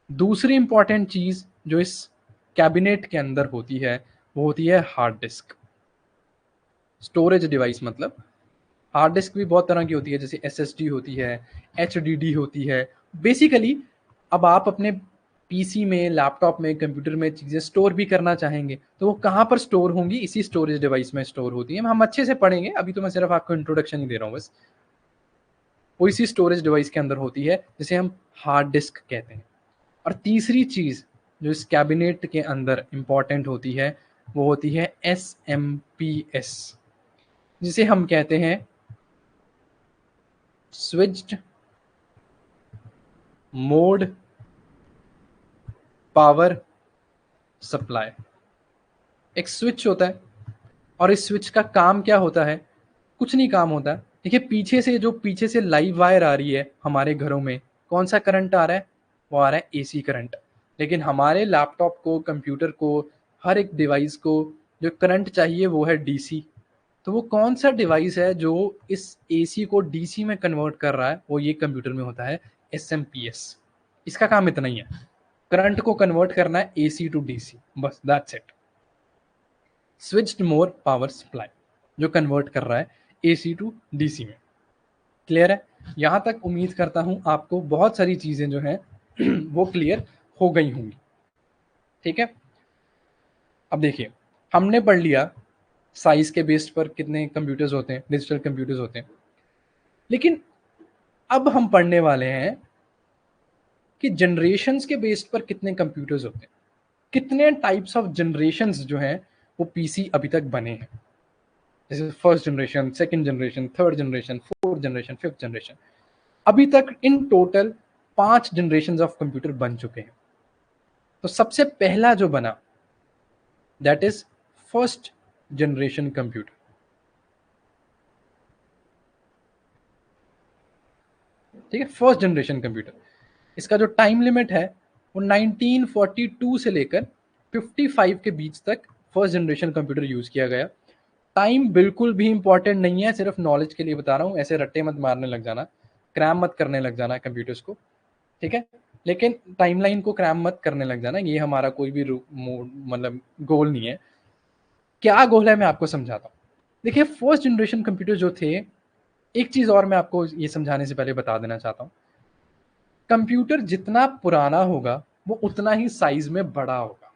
दूसरी इंपॉर्टेंट चीज जो इस कैबिनेट के अंदर होती है, वो होती है हार्ड डिस्क, स्टोरेज डिवाइस। मतलब हार्ड डिस्क भी बहुत तरह की होती है, जैसे एसएसडी होती है, एचडीडी होती है। बेसिकली अब आप अपने पीसी में, लैपटॉप में, कंप्यूटर में चीज़ें स्टोर भी करना चाहेंगे, तो वो कहाँ पर स्टोर होंगी? इसी स्टोरेज डिवाइस में स्टोर होती है। हम अच्छे से पढ़ेंगे, अभी तो मैं सिर्फ आपको इंट्रोडक्शन ही दे रहा हूँ बस। वो इसी स्टोरेज डिवाइस के अंदर होती है, जिसे हम हार्ड डिस्क कहते हैं। और तीसरी चीज़ जो इस कैबिनेट के अंदर इंपॉर्टेंट होती है, वो होती है एसएमपीएस, जिसे हम कहते हैं स्विच्ड मोड पावर सप्लाई। एक स्विच होता है, और इस स्विच का काम क्या होता है? कुछ नहीं काम होता है। देखिए पीछे से, जो पीछे से लाइव वायर आ रही है हमारे घरों में, कौन सा करंट आ रहा है? वो आ रहा है एसी करंट। लेकिन हमारे लैपटॉप को, कंप्यूटर को, हर एक डिवाइस को जो करंट चाहिए वो है डीसी। तो वो कौन सा डिवाइस है जो इस एसी को डीसी में कन्वर्ट कर रहा है, वो ये कंप्यूटर में होता है एसएमपीएस। इसका काम इतना ही है, करंट को कन्वर्ट करना है एसी टू डीसी, बस that's it. Switched mode power supply जो कन्वर्ट कर रहा है एसी टू डीसी में। क्लियर है? यहां तक उम्मीद करता हूं आपको बहुत सारी चीजें जो हैं वो क्लियर हो गई होंगी। ठीक है, अब देखिए हमने पढ़ लिया साइज के बेस पर कितने कंप्यूटर्स होते हैं, डिजिटल कंप्यूटर्स होते हैं। लेकिन अब हम पढ़ने वाले हैं कि जनरेशन्स के बेस पर कितने कंप्यूटर्स होते हैं, कितने टाइप्स ऑफ जनरेशन्स जो हैं वो पीसी अभी तक बने हैं। जैसे first generation, second generation, third generation, fourth generation, fifth generation. अभी तक in total 5 generation of computer बन चुके हैं। तो सबसे पहला जो बना that is first generation computer. ठीक है, फर्स्ट जनरेशन कंप्यूटर, इसका जो टाइम लिमिट है वो 1942 से लेकर 55 के बीच तक फर्स्ट जनरेशन कंप्यूटर यूज किया गया। टाइम बिल्कुल भी इंपॉर्टेंट नहीं है, सिर्फ नॉलेज के लिए बता रहा हूँ, ऐसे रट्टे मत मारने लग जाना, क्रैम मत करने लग जाना कंप्यूटर्स को। ठीक है, लेकिन टाइमलाइन को क्रैम मत करने लग जाना, ये हमारा कोई भी मतलब गोल नहीं है। क्या गोल है मैं आपको समझाता हूँ। देखिए फर्स्ट जनरेशन कंप्यूटर जो थे, एक चीज और मैं आपको ये समझाने से पहले बता देना चाहता हूँ, कंप्यूटर जितना पुराना होगा वो उतना ही साइज में बड़ा होगा।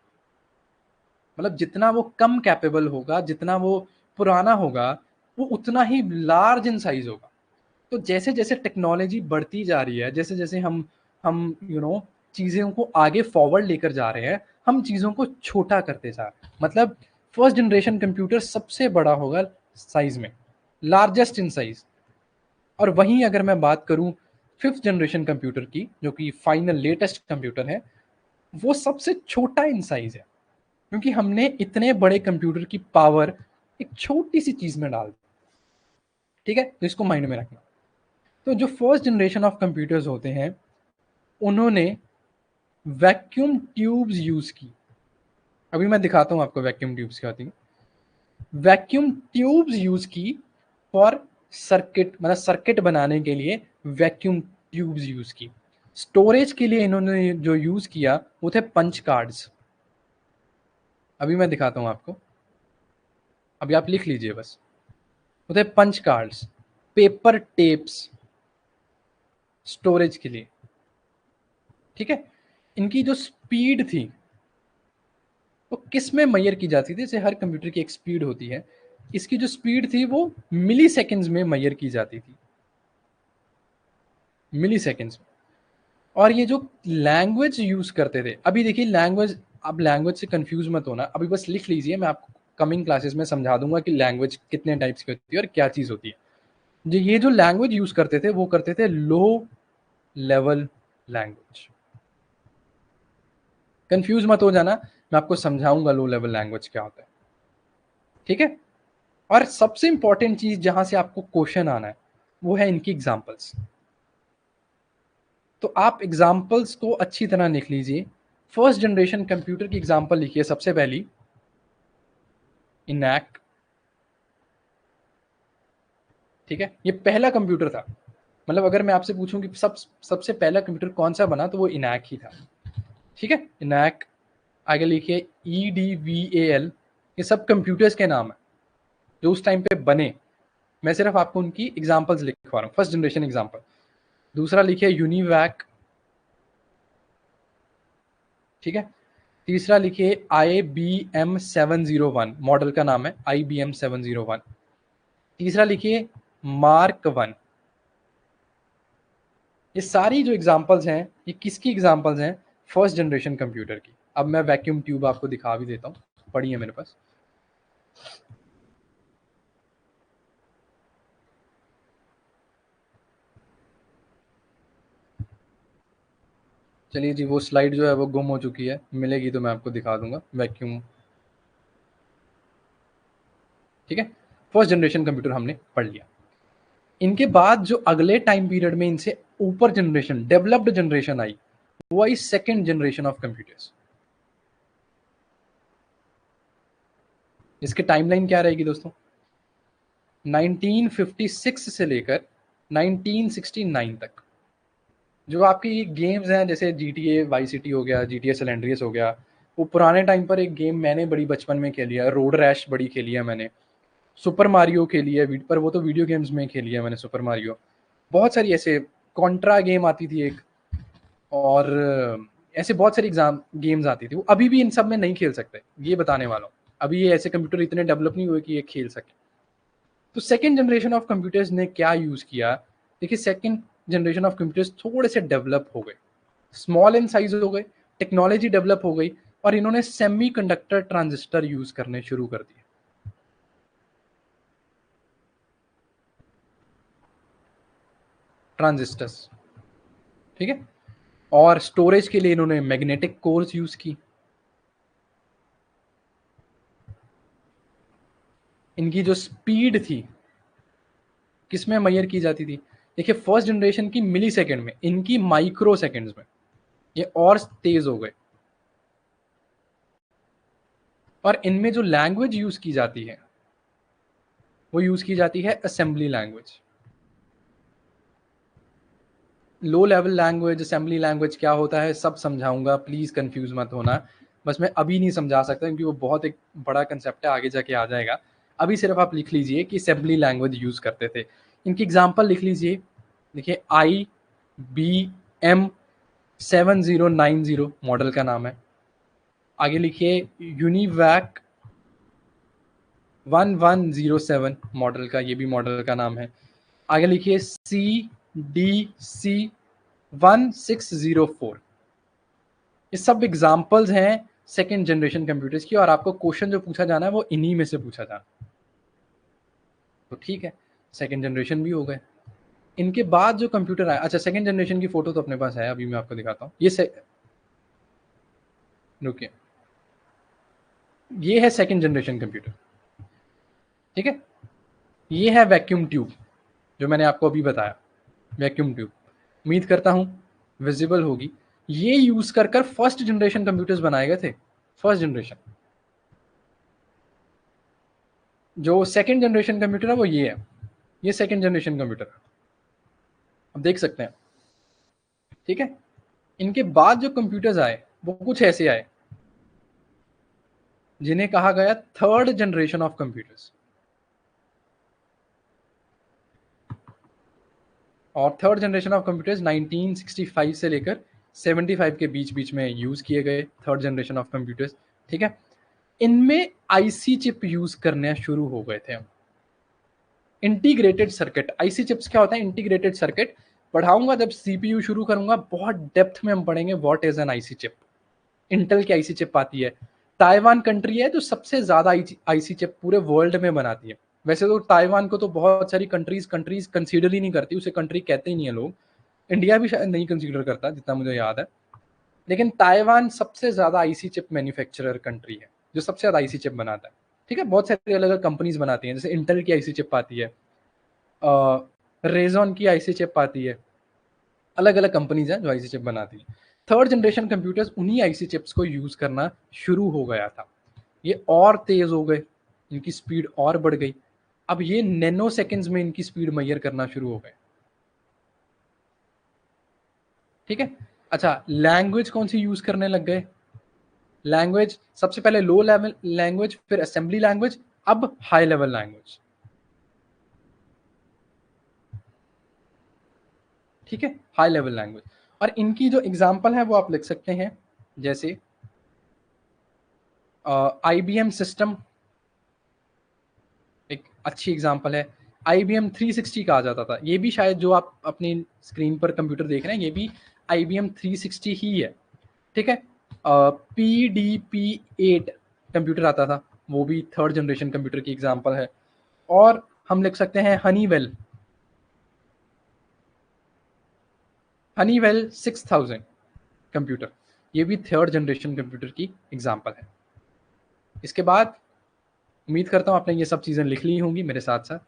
मतलब जितना वो कम कैपेबल होगा, जितना वो पुराना होगा, वो उतना ही लार्ज इन साइज होगा। तो जैसे जैसे टेक्नोलॉजी बढ़ती जा रही है, जैसे जैसे हम चीज़ों को आगे फॉरवर्ड लेकर जा रहे हैं, हम चीज़ों को छोटा करते जा रहे हैं। मतलब फर्स्ट जनरेशन कंप्यूटर सबसे बड़ा होगा साइज में, लार्जेस्ट इन साइज। और वहीं अगर मैं बात करूं फिफ्थ जनरेशन कंप्यूटर की, जो कि फाइनल लेटेस्ट कंप्यूटर है, वो सबसे छोटा इन साइज है, क्योंकि हमने इतने बड़े कंप्यूटर की पावर एक छोटी सी चीज में डाल दी। ठीक है, तो इसको माइंड में रखना। तो जो फर्स्ट जनरेशन ऑफ कंप्यूटर्स होते हैं, उन्होंने वैक्यूम ट्यूब्स यूज की। अभी मैं दिखाता हूं आपको वैक्यूम ट्यूब्स क्या होती है। वैक्यूम ट्यूब्स यूज की फॉर सर्किट, मतलब सर्किट बनाने के लिए वैक्यूम ट्यूब्स यूज की। स्टोरेज के लिए इन्होंने जो यूज किया वो थे पंच कार्ड्स। अभी मैं दिखाता हूं आपको, अभी आप लिख लीजिए बस। वो थे punch cards, paper tapes, storage के लिए। ठीक है, इनकी जो स्पीड थी वो किस में मेजर की जाती थी, जैसे हर कंप्यूटर की एक स्पीड होती है, इसकी जो स्पीड थी वो मिली सेकेंड्स में मेजर की जाती थी, मिली सेकेंड्स में। और ये जो लैंग्वेज यूज करते थे, अभी देखिए लैंग्वेज, अब लैंग्वेज से कंफ्यूज मत होना, अभी बस लिख लीजिए, मैं आपको कमिंग क्लासेस में समझा दूंगा कि लैंग्वेज कितने टाइप्स की होती है और क्या चीज होती है। जो ये जो लैंग्वेज यूज करते थे वो करते थे लो लेवल लैंग्वेज। कंफ्यूज मत हो जाना, मैं आपको समझाऊंगा लो लेवल लैंग्वेज क्या होता है। ठीक है, और सबसे इंपॉर्टेंट चीज जहां से आपको क्वेश्चन आना है वो है इनकी एग्जांपल्स। तो आप एग्जांपल्स को अच्छी तरह लिख लीजिए। फर्स्ट जनरेशन कंप्यूटर की एग्जांपल लिखिए सबसे पहली, इनैक। ठीक है, ये पहला कंप्यूटर था, मतलब अगर मैं आपसे पूछूं कि सबसे पहला कंप्यूटर कौन सा बना तो वो इनैक ही था। ठीक है, इनैक। आगे लिखिए EDVAL। ये सब कंप्यूटर्स के नाम है जो उस टाइम पे बने, मैं सिर्फ आपको उनकी एग्जांपल्स लिखवा रहा हूँ, फर्स्ट जनरेशन एग्जांपल। दूसरा लिखिए यूनिवैक। ठीक है, तीसरा लिखिए IBM 701, मॉडल का नाम है IBM 701। तीसरा लिखिए मार्क 1। ये सारी जो एग्जांपल्स हैं ये किसकी एग्जांपल्स हैं, फर्स्ट जनरेशन कंप्यूटर की। अब मैं वैक्यूम ट्यूब आपको दिखा भी देता हूँ, पढ़िए मेरे पास। चलिए जी, वो स्लाइड जो है वो गुम हो चुकी है, मिलेगी तो मैं आपको दिखा दूंगा वैक्यूम। ठीक है, फर्स्ट जनरेशन कंप्यूटर हमने पढ़ लिया। इनके बाद जो अगले टाइम पीरियड में इनसे ऊपर जनरेशन, डेवलप्ड जनरेशन आई, वो आई सेकेंड जनरेशन ऑफ कंप्यूटर्स। इसकी टाइमलाइन क्या रहेगी दोस्तों? 1956 से लेकर 1969 तक जो आपकी गेम्स हैं, जैसे GTA वाई सिटी हो गया, GTA सैन एंड्रियास हो गया, वो पुराने टाइम पर एक गेम मैंने बड़ी बचपन में खेली है। रोड रैश बड़ी खेली है मैंने, सुपर मारियो खेली है, पर वो तो वीडियो गेम्स में खेली है मैंने सुपर मारियो। बहुत सारी ऐसे कॉन्ट्रा गेम आती थी एक, और ऐसे बहुत सारी एग्जाम गेम्स आती थी। वो अभी भी इन सब में नहीं खेल सकते, ये बताने वाला हूँ। अभी ये ऐसे कंप्यूटर इतने डेवलप नहीं हुए कि ये खेल सके। तो सेकेंड जनरेशन ऑफ कंप्यूटर्स ने क्या यूज़ किया? देखिए, सेकेंड जनरेशन ऑफ कंप्यूटर्स थोड़े से डेवलप हो गए, स्मॉल इन साइज हो गए, टेक्नोलॉजी डेवलप हो गई, और इन्होंने सेमीकंडक्टर ट्रांजिस्टर यूज करने शुरू कर दिए। ट्रांजिस्टर्स, ठीक है। और स्टोरेज के लिए इन्होंने मैग्नेटिक कोर्स यूज की। इनकी जो स्पीड थी किसमें मेजर की जाती थी? देखिए, फर्स्ट जनरेशन की मिली सेकेंड में, इनकी माइक्रो सेकेंड्स में। ये और तेज हो गए। और इनमें जो लैंग्वेज यूज की जाती है वो यूज की जाती है assembly language. Low level language, assembly language क्या होता है सब समझाऊंगा, प्लीज़ कंफ्यूज मत होना। बस मैं अभी नहीं समझा सकता क्योंकि वो बहुत एक बड़ा कंसेप्ट है, आगे जाके आ जाएगा। अभी सिर्फ आप लिख लीजिए कि असेंबली लैंग्वेज यूज़ करते थे। इनकी एग्जांपल लिख लीजिए। देखिए, IBM 7090 मॉडल का नाम है। आगे लिखिए यूनिवैक 1107 मॉडल का, ये भी मॉडल का नाम है। आगे लिखिए CDC 1604। ये सब एग्जाम्पल्स हैं सेकेंड जनरेशन कंप्यूटर्स की, और आपको क्वेश्चन जो पूछा जाना है वो इन्हीं में से पूछा जाना। तो ठीक है, सेकेंड जनरेशन भी हो गए। इनके बाद जो कंप्यूटर आया, अच्छा सेकेंड जनरेशन की फोटो तो अपने पास है, अभी मैं आपको दिखाता हूँ। रुकिए, ये है सेकेंड जनरेशन कंप्यूटर, ठीक है। ये है वैक्यूम ट्यूब, जो मैंने आपको अभी बताया, वैक्यूम ट्यूब। उम्मीद करता हूँ विजिबल होगी। ये यूज कर कर फर्स्ट जनरेशन कंप्यूटर्स बनाए गए थे। फर्स्ट जनरेशन, जो सेकेंड जनरेशन कंप्यूटर है वो ये है। ये सेकेंड जनरेशन कंप्यूटर है, अब देख सकते हैं, ठीक है। इनके बाद जो कंप्यूटर्स आए वो कुछ ऐसे आए जिन्हें कहा गया थर्ड जनरेशन ऑफ कंप्यूटर्स। और थर्ड जनरेशन ऑफ कंप्यूटर्स 1965 से लेकर 75 के बीच बीच में यूज किए गए थर्ड जनरेशन ऑफ कंप्यूटर्स, ठीक है। इनमें आईसी चिप यूज करने शुरू हो गए थे। इंटीग्रेटेड सर्किट, आईसी चिप्स क्या होता है? इंटीग्रेटेड सर्किट पढ़ाऊंगा जब सीपीयू शुरू करूंगा, बहुत डेप्थ में हम पढ़ेंगे what is an IC chip. Intel की आईसी चिप आती है। ताइवान कंट्री है जो सबसे ज्यादा आईसी चिप पूरे वर्ल्ड में बनाती है। वैसे तो ताइवान को तो बहुत सारी कंट्रीज कंसीडर ही नहीं करती, उसे कंट्री कहते ही नहीं है लोग। इंडिया भी शायद नहीं कंसीडर करता जितना मुझे याद है। लेकिन ताइवान सबसे ज्यादा आईसी चिप मैन्युफैक्चरर कंट्री है, जो सबसे ज्यादा आईसी चिप बनाता है, ठीक है। बहुत सारी अलग अलग कंपनीज बनाती हैं, जैसे इंटेल की आईसी चिप आती है, रेजॉन की आईसी चिप आती है। अलग अलग कंपनीज हैं जो आईसी चिप बनाती हैं। थर्ड जनरेशन कंप्यूटर्स उन्हीं आईसी चिप्स को यूज करना शुरू हो गया था। ये और तेज हो गए, इनकी स्पीड और बढ़ गई। अब ये नैनो सेकेंड्स में इनकी स्पीड मेजर करना शुरू हो गए, ठीक है। अच्छा, लैंग्वेज कौन सी यूज करने लग गए? लैंग्वेज सबसे पहले लो लेवल लैंग्वेज, फिर असेंबली लैंग्वेज, अब हाई लेवल लैंग्वेज, ठीक है। High level language. और इनकी जो एग्जांपल है वो आप लिख सकते हैं, जैसे IBM सिस्टम एक अच्छी एग्जांपल है। IBM 360 कहा जाता था, ये भी शायद जो आप अपनी स्क्रीन पर कंप्यूटर देख रहे हैं ये भी IBM 360 ही है, ठीक है। PDP-8 कंप्यूटर आता था, वो भी थर्ड जनरेशन कंप्यूटर की एग्जांपल है। और हम लिख सकते हैं हनीवेल 6000 कंप्यूटर, ये भी थर्ड जनरेशन कंप्यूटर की एग्जांपल है। इसके बाद उम्मीद करता हूँ आपने ये सब चीज़ें लिख ली होंगी मेरे साथ साथ।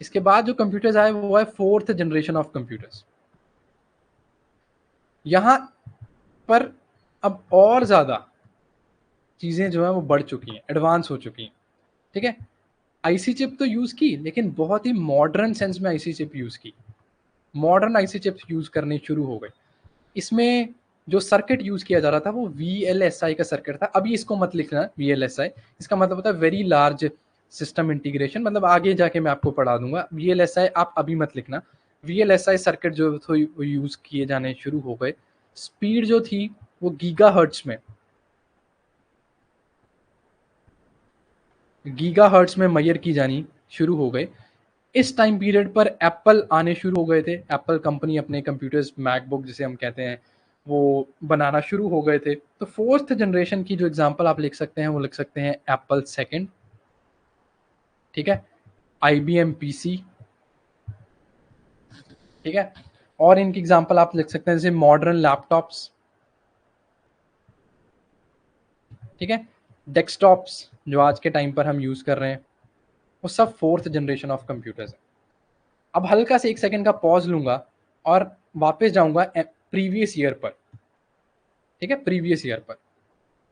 इसके बाद जो कंप्यूटर्स आए वो है फोर्थ जनरेशन ऑफ कंप्यूटर्स। यहाँ पर अब और ज़्यादा चीज़ें जो है वो बढ़ चुकी हैं, एडवांस हो चुकी हैं। ठीक है, आईसी चिप तो यूज़ की, लेकिन बहुत ही मॉडर्न सेंस में आईसी चिप यूज़ की, मॉडर्न आईसी चिप्स यूज़ करने शुरू हो गए। इसमें जो सर्किट यूज़ किया जा रहा था वो वीएलएसआई का सर्किट था। अभी इसको मत लिखना वीएलएसआई, इसका मतलब होता है वेरी लार्ज सिस्टम इंटीग्रेशन, मतलब आगे जाके मैं आपको पढ़ा दूंगा। वीएलएसआई आप अभी मत लिखना। वीएलएसआई सर्किट जो थे वो यूज़ किए जाने शुरू हो गए। स्पीड जो थी वो गीगाहर्ट्ज में मेजर की जानी शुरू हो गए। इस टाइम पीरियड पर एप्पल आने शुरू हो गए थे। एप्पल कंपनी अपने कंप्यूटर्स, मैकबुक जिसे हम कहते हैं, वो बनाना शुरू हो गए थे। तो फोर्थ जनरेशन की जो एग्जांपल आप लिख सकते हैं वो लिख सकते हैं एप्पल सेकंड, ठीक है, आईबीएम पीसी, ठीक है। और इनकी एग्जांपल आप लिख सकते हैं जैसे मॉडर्न लैपटॉप्स, ठीक है, डेस्कटॉप्स जो आज के टाइम पर हम यूज कर रहे हैं, वो सब फोर्थ जनरेशन ऑफ कंप्यूटर्स है। अब हल्का से एक सेकंड का पॉज लूंगा और वापस जाऊंगा प्रीवियस ईयर पर, ठीक है, प्रीवियस ईयर पर।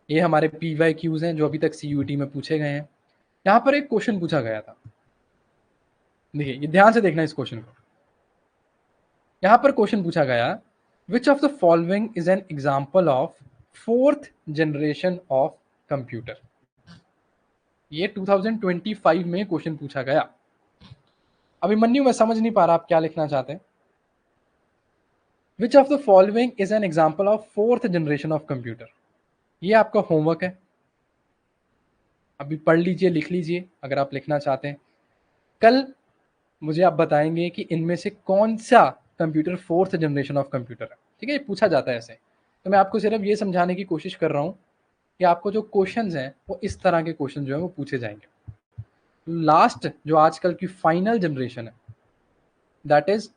ये हमारे पीवाई क्यूज हैं जो अभी तक सीयूटी में पूछे गए हैं। यहाँ पर एक क्वेश्चन पूछा गया था, देखिए ये ध्यान से देखना इस क्वेश्चन को। यहाँ पर क्वेश्चन पूछा गया, which of the following is an example of fourth generation of computer. ये 2025 में क्वेश्चन पूछा गया। अभिमन्यु मैं समझ नहीं पा रहा आप क्या लिखना चाहते हैं। Which of the following is an example of fourth generation of computer. ये आपका होमवर्क है, अभी पढ़ लीजिए, लिख लीजिए अगर आप लिखना चाहते हैं। कल मुझे आप बताएंगे कि इनमें से कौन सा computer fourth generation of computer है, ठीक है, ये पूछा जाता है ऐसे। तो मैं आपको सिर्फ ये समझाने की कोशिश कर रहा हूँ कि आपको जो क्वेश्चंस हैं वो इस तरह के क्वेश्चन जो है वो पूछे जाएंगे। लास्ट जो आजकल की फाइनल जनरेशन है, that is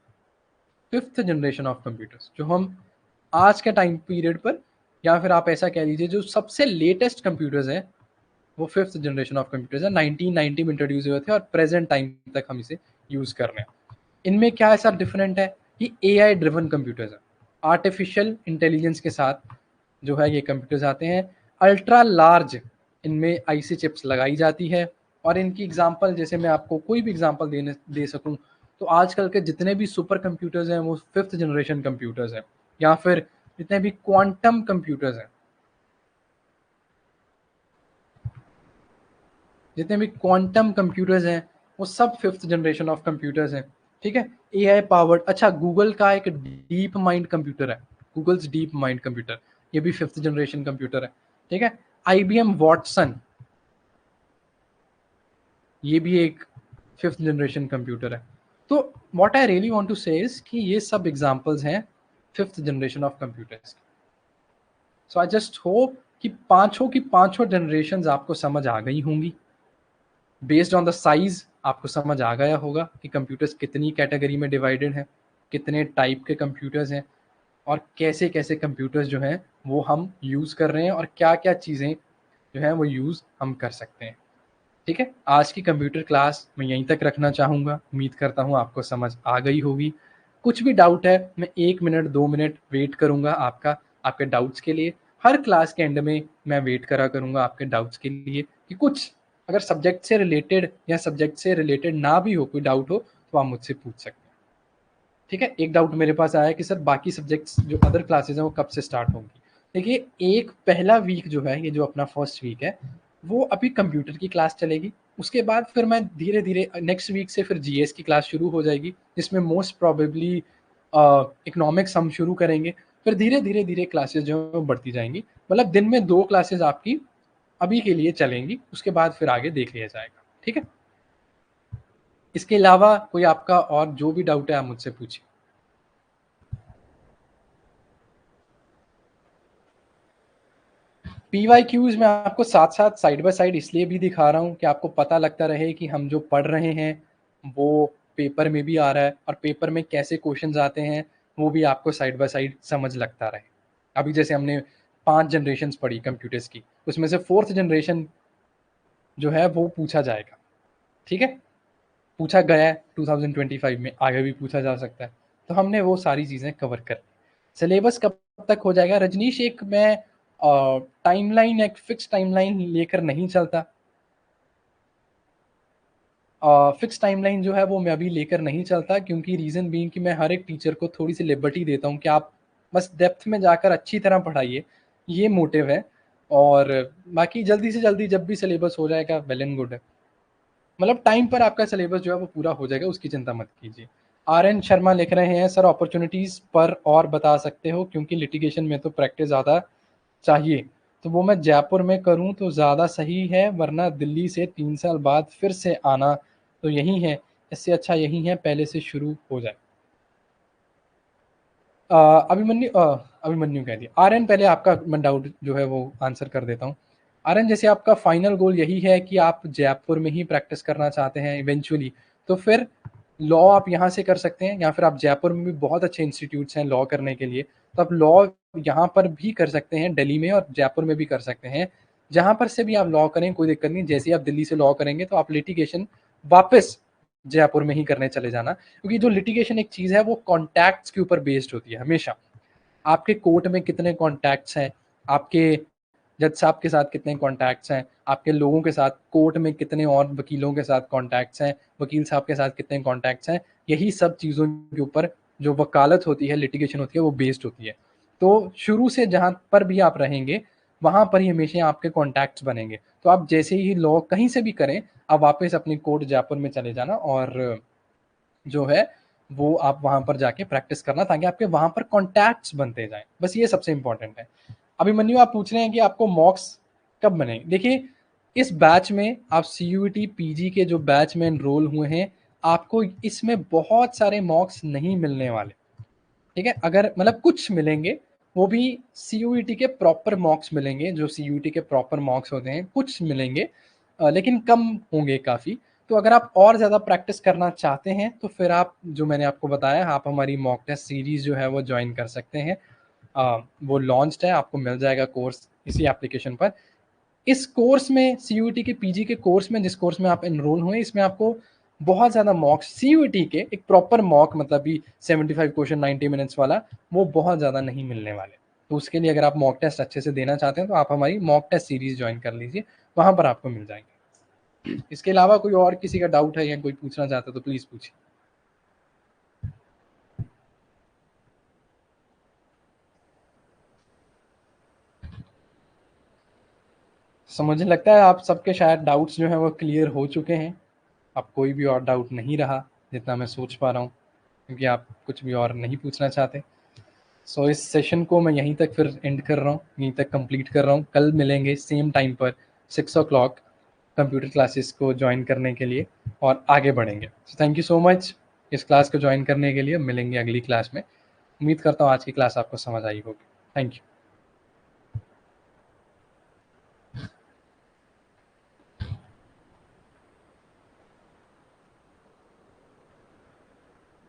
fifth generation of computers, जो हम आज के टाइम पीरियड पर, या फिर आप ऐसा कह लीजिए जो सबसे लेटेस्ट कंप्यूटर्स हैं, वो फिफ्थ जनरेशन ऑफ कंप्यूटर्स है। 1990 में इंट्रोड्यूस हुए थे और प्रेजेंट टाइम तक हम इसे यूज कर रहे हैं। इनमें क्या ऐसा डिफरेंट है कि एआई ड्रिवन कंप्यूटर्स है, आर्टिफिशियल इंटेलिजेंस के साथ जो है ये कंप्यूटर्स आते हैं। अल्ट्रा लार्ज इनमें आईसी चिप्स लगाई जाती है। और इनकी एग्जांपल, जैसे मैं आपको कोई भी एग्जांपल दे सकूं, तो आजकल के जितने भी सुपर कंप्यूटर्स हैं वो फिफ्थ जनरेशन कंप्यूटर्स हैं, या फिर जितने भी क्वांटम कंप्यूटर्स हैं, जितने भी क्वांटम कंप्यूटर्स हैं वो सब फिफ्थ जनरेशन ऑफ कंप्यूटर्स हैं, ठीक है। एआई पावर्ड, अच्छा गूगल का एक डीप माइंड कंप्यूटर है, गूगल्स डीप माइंड कंप्यूटर, ये भी फिफ्थ जनरेशन कंप्यूटर है, ठीक है। आईबीएम वॉटसन, ये भी एक फिफ्थ जनरेशन कंप्यूटर है। तो what I really want to say is कि ये सब एग्जांपल्स हैं fifth generation of computers. So I just hope कि पांचों की पांचों जनरेशन आपको समझ आ गई होंगी। बेस्ड ऑन द साइज आपको समझ आ गया होगा कि कंप्यूटर्स कितनी कैटेगरी में डिवाइडेड हैं, कितने टाइप के कंप्यूटर्स हैं, और कैसे कैसे कंप्यूटर्स जो हैं वो हम यूज़ कर रहे हैं, और क्या क्या चीज़ें जो हैं वो यूज़ हम कर सकते हैं, ठीक है। आज की कंप्यूटर क्लास मैं यहीं तक रखना चाहूँगा। उम्मीद करता हूँ आपको समझ आ गई होगी। कुछ भी डाउट है मैं 1 मिनट 2 मिनट वेट करूँगा आपका, आपके डाउट्स के लिए। हर क्लास के एंड में मैं वेट करा करूँगा आपके डाउट्स के लिए कि कुछ अगर सब्जेक्ट से रिलेटेड या सब्जेक्ट से रिलेटेड ना भी हो, कोई डाउट हो तो आप मुझसे पूछ सकते हैं, ठीक है। एक डाउट मेरे पास आया कि सर बाकी सब्जेक्ट्स जो अदर क्लासेस हैं वो कब से स्टार्ट होंगी। देखिए, एक पहला वीक जो है, ये जो अपना फर्स्ट वीक है, वो अभी कंप्यूटर की क्लास चलेगी। उसके बाद फिर मैं धीरे धीरे नेक्स्ट वीक से फिर जीएस की क्लास शुरू हो जाएगी, जिसमें मोस्ट प्रोबेबली इकोनॉमिक्स हम शुरू करेंगे। फिर धीरे धीरे धीरे क्लासेस जो है वो बढ़ती जाएंगी, मतलब दिन में 2 क्लासेस आपकी अभी के लिए चलेंगी, उसके बाद फिर आगे देख लिया जाएगा, ठीक है। इसके अलावा कोई आपका और जो भी डाउट है आप मुझसे पूछिए। पीवाईक्यूज मैं आपको साथ साथ साइड बाय साइड इसलिए भी दिखा रहा हूँ कि आपको पता लगता रहे कि हम जो पढ़ रहे हैं वो पेपर में भी आ रहा है, और पेपर में कैसे क्वेश्चंस आते हैं वो भी आपको साइड बाय साइड समझ लगता रहे। अभी जैसे हमने 5 जनरेशन पढ़ी कंप्यूटर्स की, उसमें से फोर्थ जनरेशन जो है वो पूछा जाएगा, ठीक है, पूछा गया है 2025 में, आगे भी पूछा जा सकता है। तो हमने वो सारी चीज़ें कवर कर ली। सिलेबस कब तक हो जाएगा रजनीश, एक मैं टाइमलाइन, एक फिक्स टाइमलाइन लेकर नहीं चलता। फिक्स टाइमलाइन जो है वो मैं अभी लेकर नहीं चलता, क्योंकि रीज़न बीइंग कि मैं हर एक टीचर को थोड़ी-सी लिबर्टी देता हूँ कि आप बस डेप्थ में जाकर अच्छी तरह पढ़ाइए, ये मोटिव है। और बाकी जल्दी से जल्दी जब भी सिलेबस हो जाएगा वेल एंड गुड है। मतलब टाइम पर आपका सिलेबस जो है वो पूरा हो जाएगा, उसकी चिंता मत कीजिए। आर.एन. शर्मा लिख रहे हैं, सर अपॉर्च्युनिटीज़ पर और बता सकते हो, क्योंकि लिटिगेशन में तो प्रैक्टिस ज़्यादा चाहिए। तो वो मैं जयपुर में करूँ तो ज़्यादा सही है, वरना दिल्ली से 3 साल बाद फिर से आना तो यही है। इससे अच्छा यही है पहले से शुरू हो जाए। अ, अभिमन्यु कह दिया। आर्यन, पहले आपका मैं डाउट जो है वो आंसर कर देता हूँ। आर्यन, जैसे आपका फाइनल गोल यही है कि आप जयपुर में ही प्रैक्टिस करना चाहते हैं इवेंचुअली, तो फिर लॉ आप यहाँ से कर सकते हैं, या फिर आप जयपुर में भी बहुत अच्छे इंस्टीट्यूट्स हैं लॉ करने के लिए, तो आप लॉ यहाँ पर भी कर सकते हैं, दिल्ली में और जयपुर में भी कर सकते हैं। जहाँ पर से भी आप लॉ करें कोई दिक्कत नहीं। जैसे ही आप दिल्ली से लॉ करेंगे तो आप लिटिगेशन वापस जयपुर में ही करने चले जाना, क्योंकि जो लिटिगेशन एक चीज़ है वो कॉन्टैक्ट्स के ऊपर बेस्ड होती है हमेशा। आपके कोर्ट में कितने कॉन्टैक्ट्स हैं, आपके जज साहब के साथ कितने कॉन्टैक्ट्स हैं, आपके लोगों के साथ कोर्ट में कितने और वकीलों के साथ कॉन्टैक्ट्स हैं, वकील साहब के साथ कितने कॉन्टैक्ट्स हैं, यही सब चीज़ों के ऊपर जो वकालत होती है, लिटिगेशन होती है, वो बेस्ड होती है। तो शुरू से जहाँ पर भी आप रहेंगे, वहाँ पर ही हमेशा आपके कॉन्टैक्ट्स बनेंगे। तो आप जैसे ही लॉ कहीं से भी करें, आप वापस अपनी कोर्ट जयपुर में चले जाना और जो है वो आप वहाँ पर जाके प्रैक्टिस करना, ताकि आपके वहाँ पर कॉन्टैक्ट्स बनते जाएँ। बस ये सबसे इम्पोर्टेंट है। अभिमन्यु, आप पूछ रहे हैं कि आपको मॉक्स कब बनेंगे? देखिए, इस बैच में आप सीयूईटी पीजी के जो बैच में एनरोल हुए हैं, आपको इसमें बहुत सारे मॉक्स नहीं मिलने वाले। ठीक है? अगर मतलब कुछ मिलेंगे, वो भी सीयूईटी के प्रॉपर मॉक्स मिलेंगे, जो सीयूईटी के प्रॉपर मॉक्स होते हैं, कुछ मिलेंगे, लेकिन कम होंगे काफ़ी। तो अगर आप और ज़्यादा प्रैक्टिस करना चाहते हैं, तो फिर आप जो मैंने आपको बताया, आप हमारी मॉक टेस्ट सीरीज़ जो है वो जॉइन कर सकते हैं। वो लॉन्च्ड है, आपको मिल जाएगा कोर्स इसी एप्लीकेशन पर। इस कोर्स में सीयूईटी के पीजी के कोर्स में, जिस कोर्स में आप एनरोल हुए, इसमें आपको बहुत ज़्यादा मॉक्स सीयूईटी के एक प्रॉपर मॉक, मतलब भी 75 क्वेश्चन 90 मिनट्स वाला, वो बहुत ज़्यादा नहीं मिलने वाले। तो उसके लिए अगर आप मॉक टेस्ट अच्छे से देना चाहते हैं, तो आप हमारी मॉक टेस्ट सीरीज़ ज्वाइन कर लीजिए, वहाँ पर आपको मिल जाएंगे। इसके अलावा कोई और किसी का डाउट है या कोई पूछना चाहता है तो प्लीज़ पूछिए। सो मुझे लगता है आप सबके शायद डाउट्स जो हैं वो क्लियर हो चुके हैं। अब कोई भी और डाउट नहीं रहा, जितना मैं सोच पा रहा हूँ, क्योंकि आप कुछ भी और नहीं पूछना चाहते। सो इस सेशन को मैं यहीं तक फिर एंड कर रहा हूँ, यहीं तक कंप्लीट कर रहा हूँ। कल मिलेंगे सेम टाइम पर 6 o'clock कंप्यूटर क्लासेस को ज्वाइन करने के लिए और आगे बढ़ेंगे। So thank you so much इस क्लास को ज्वाइन करने के लिए। मिलेंगे अगली क्लास में। उम्मीद करता हूँ आज की क्लास आपको समझ आई होगी। Thank you.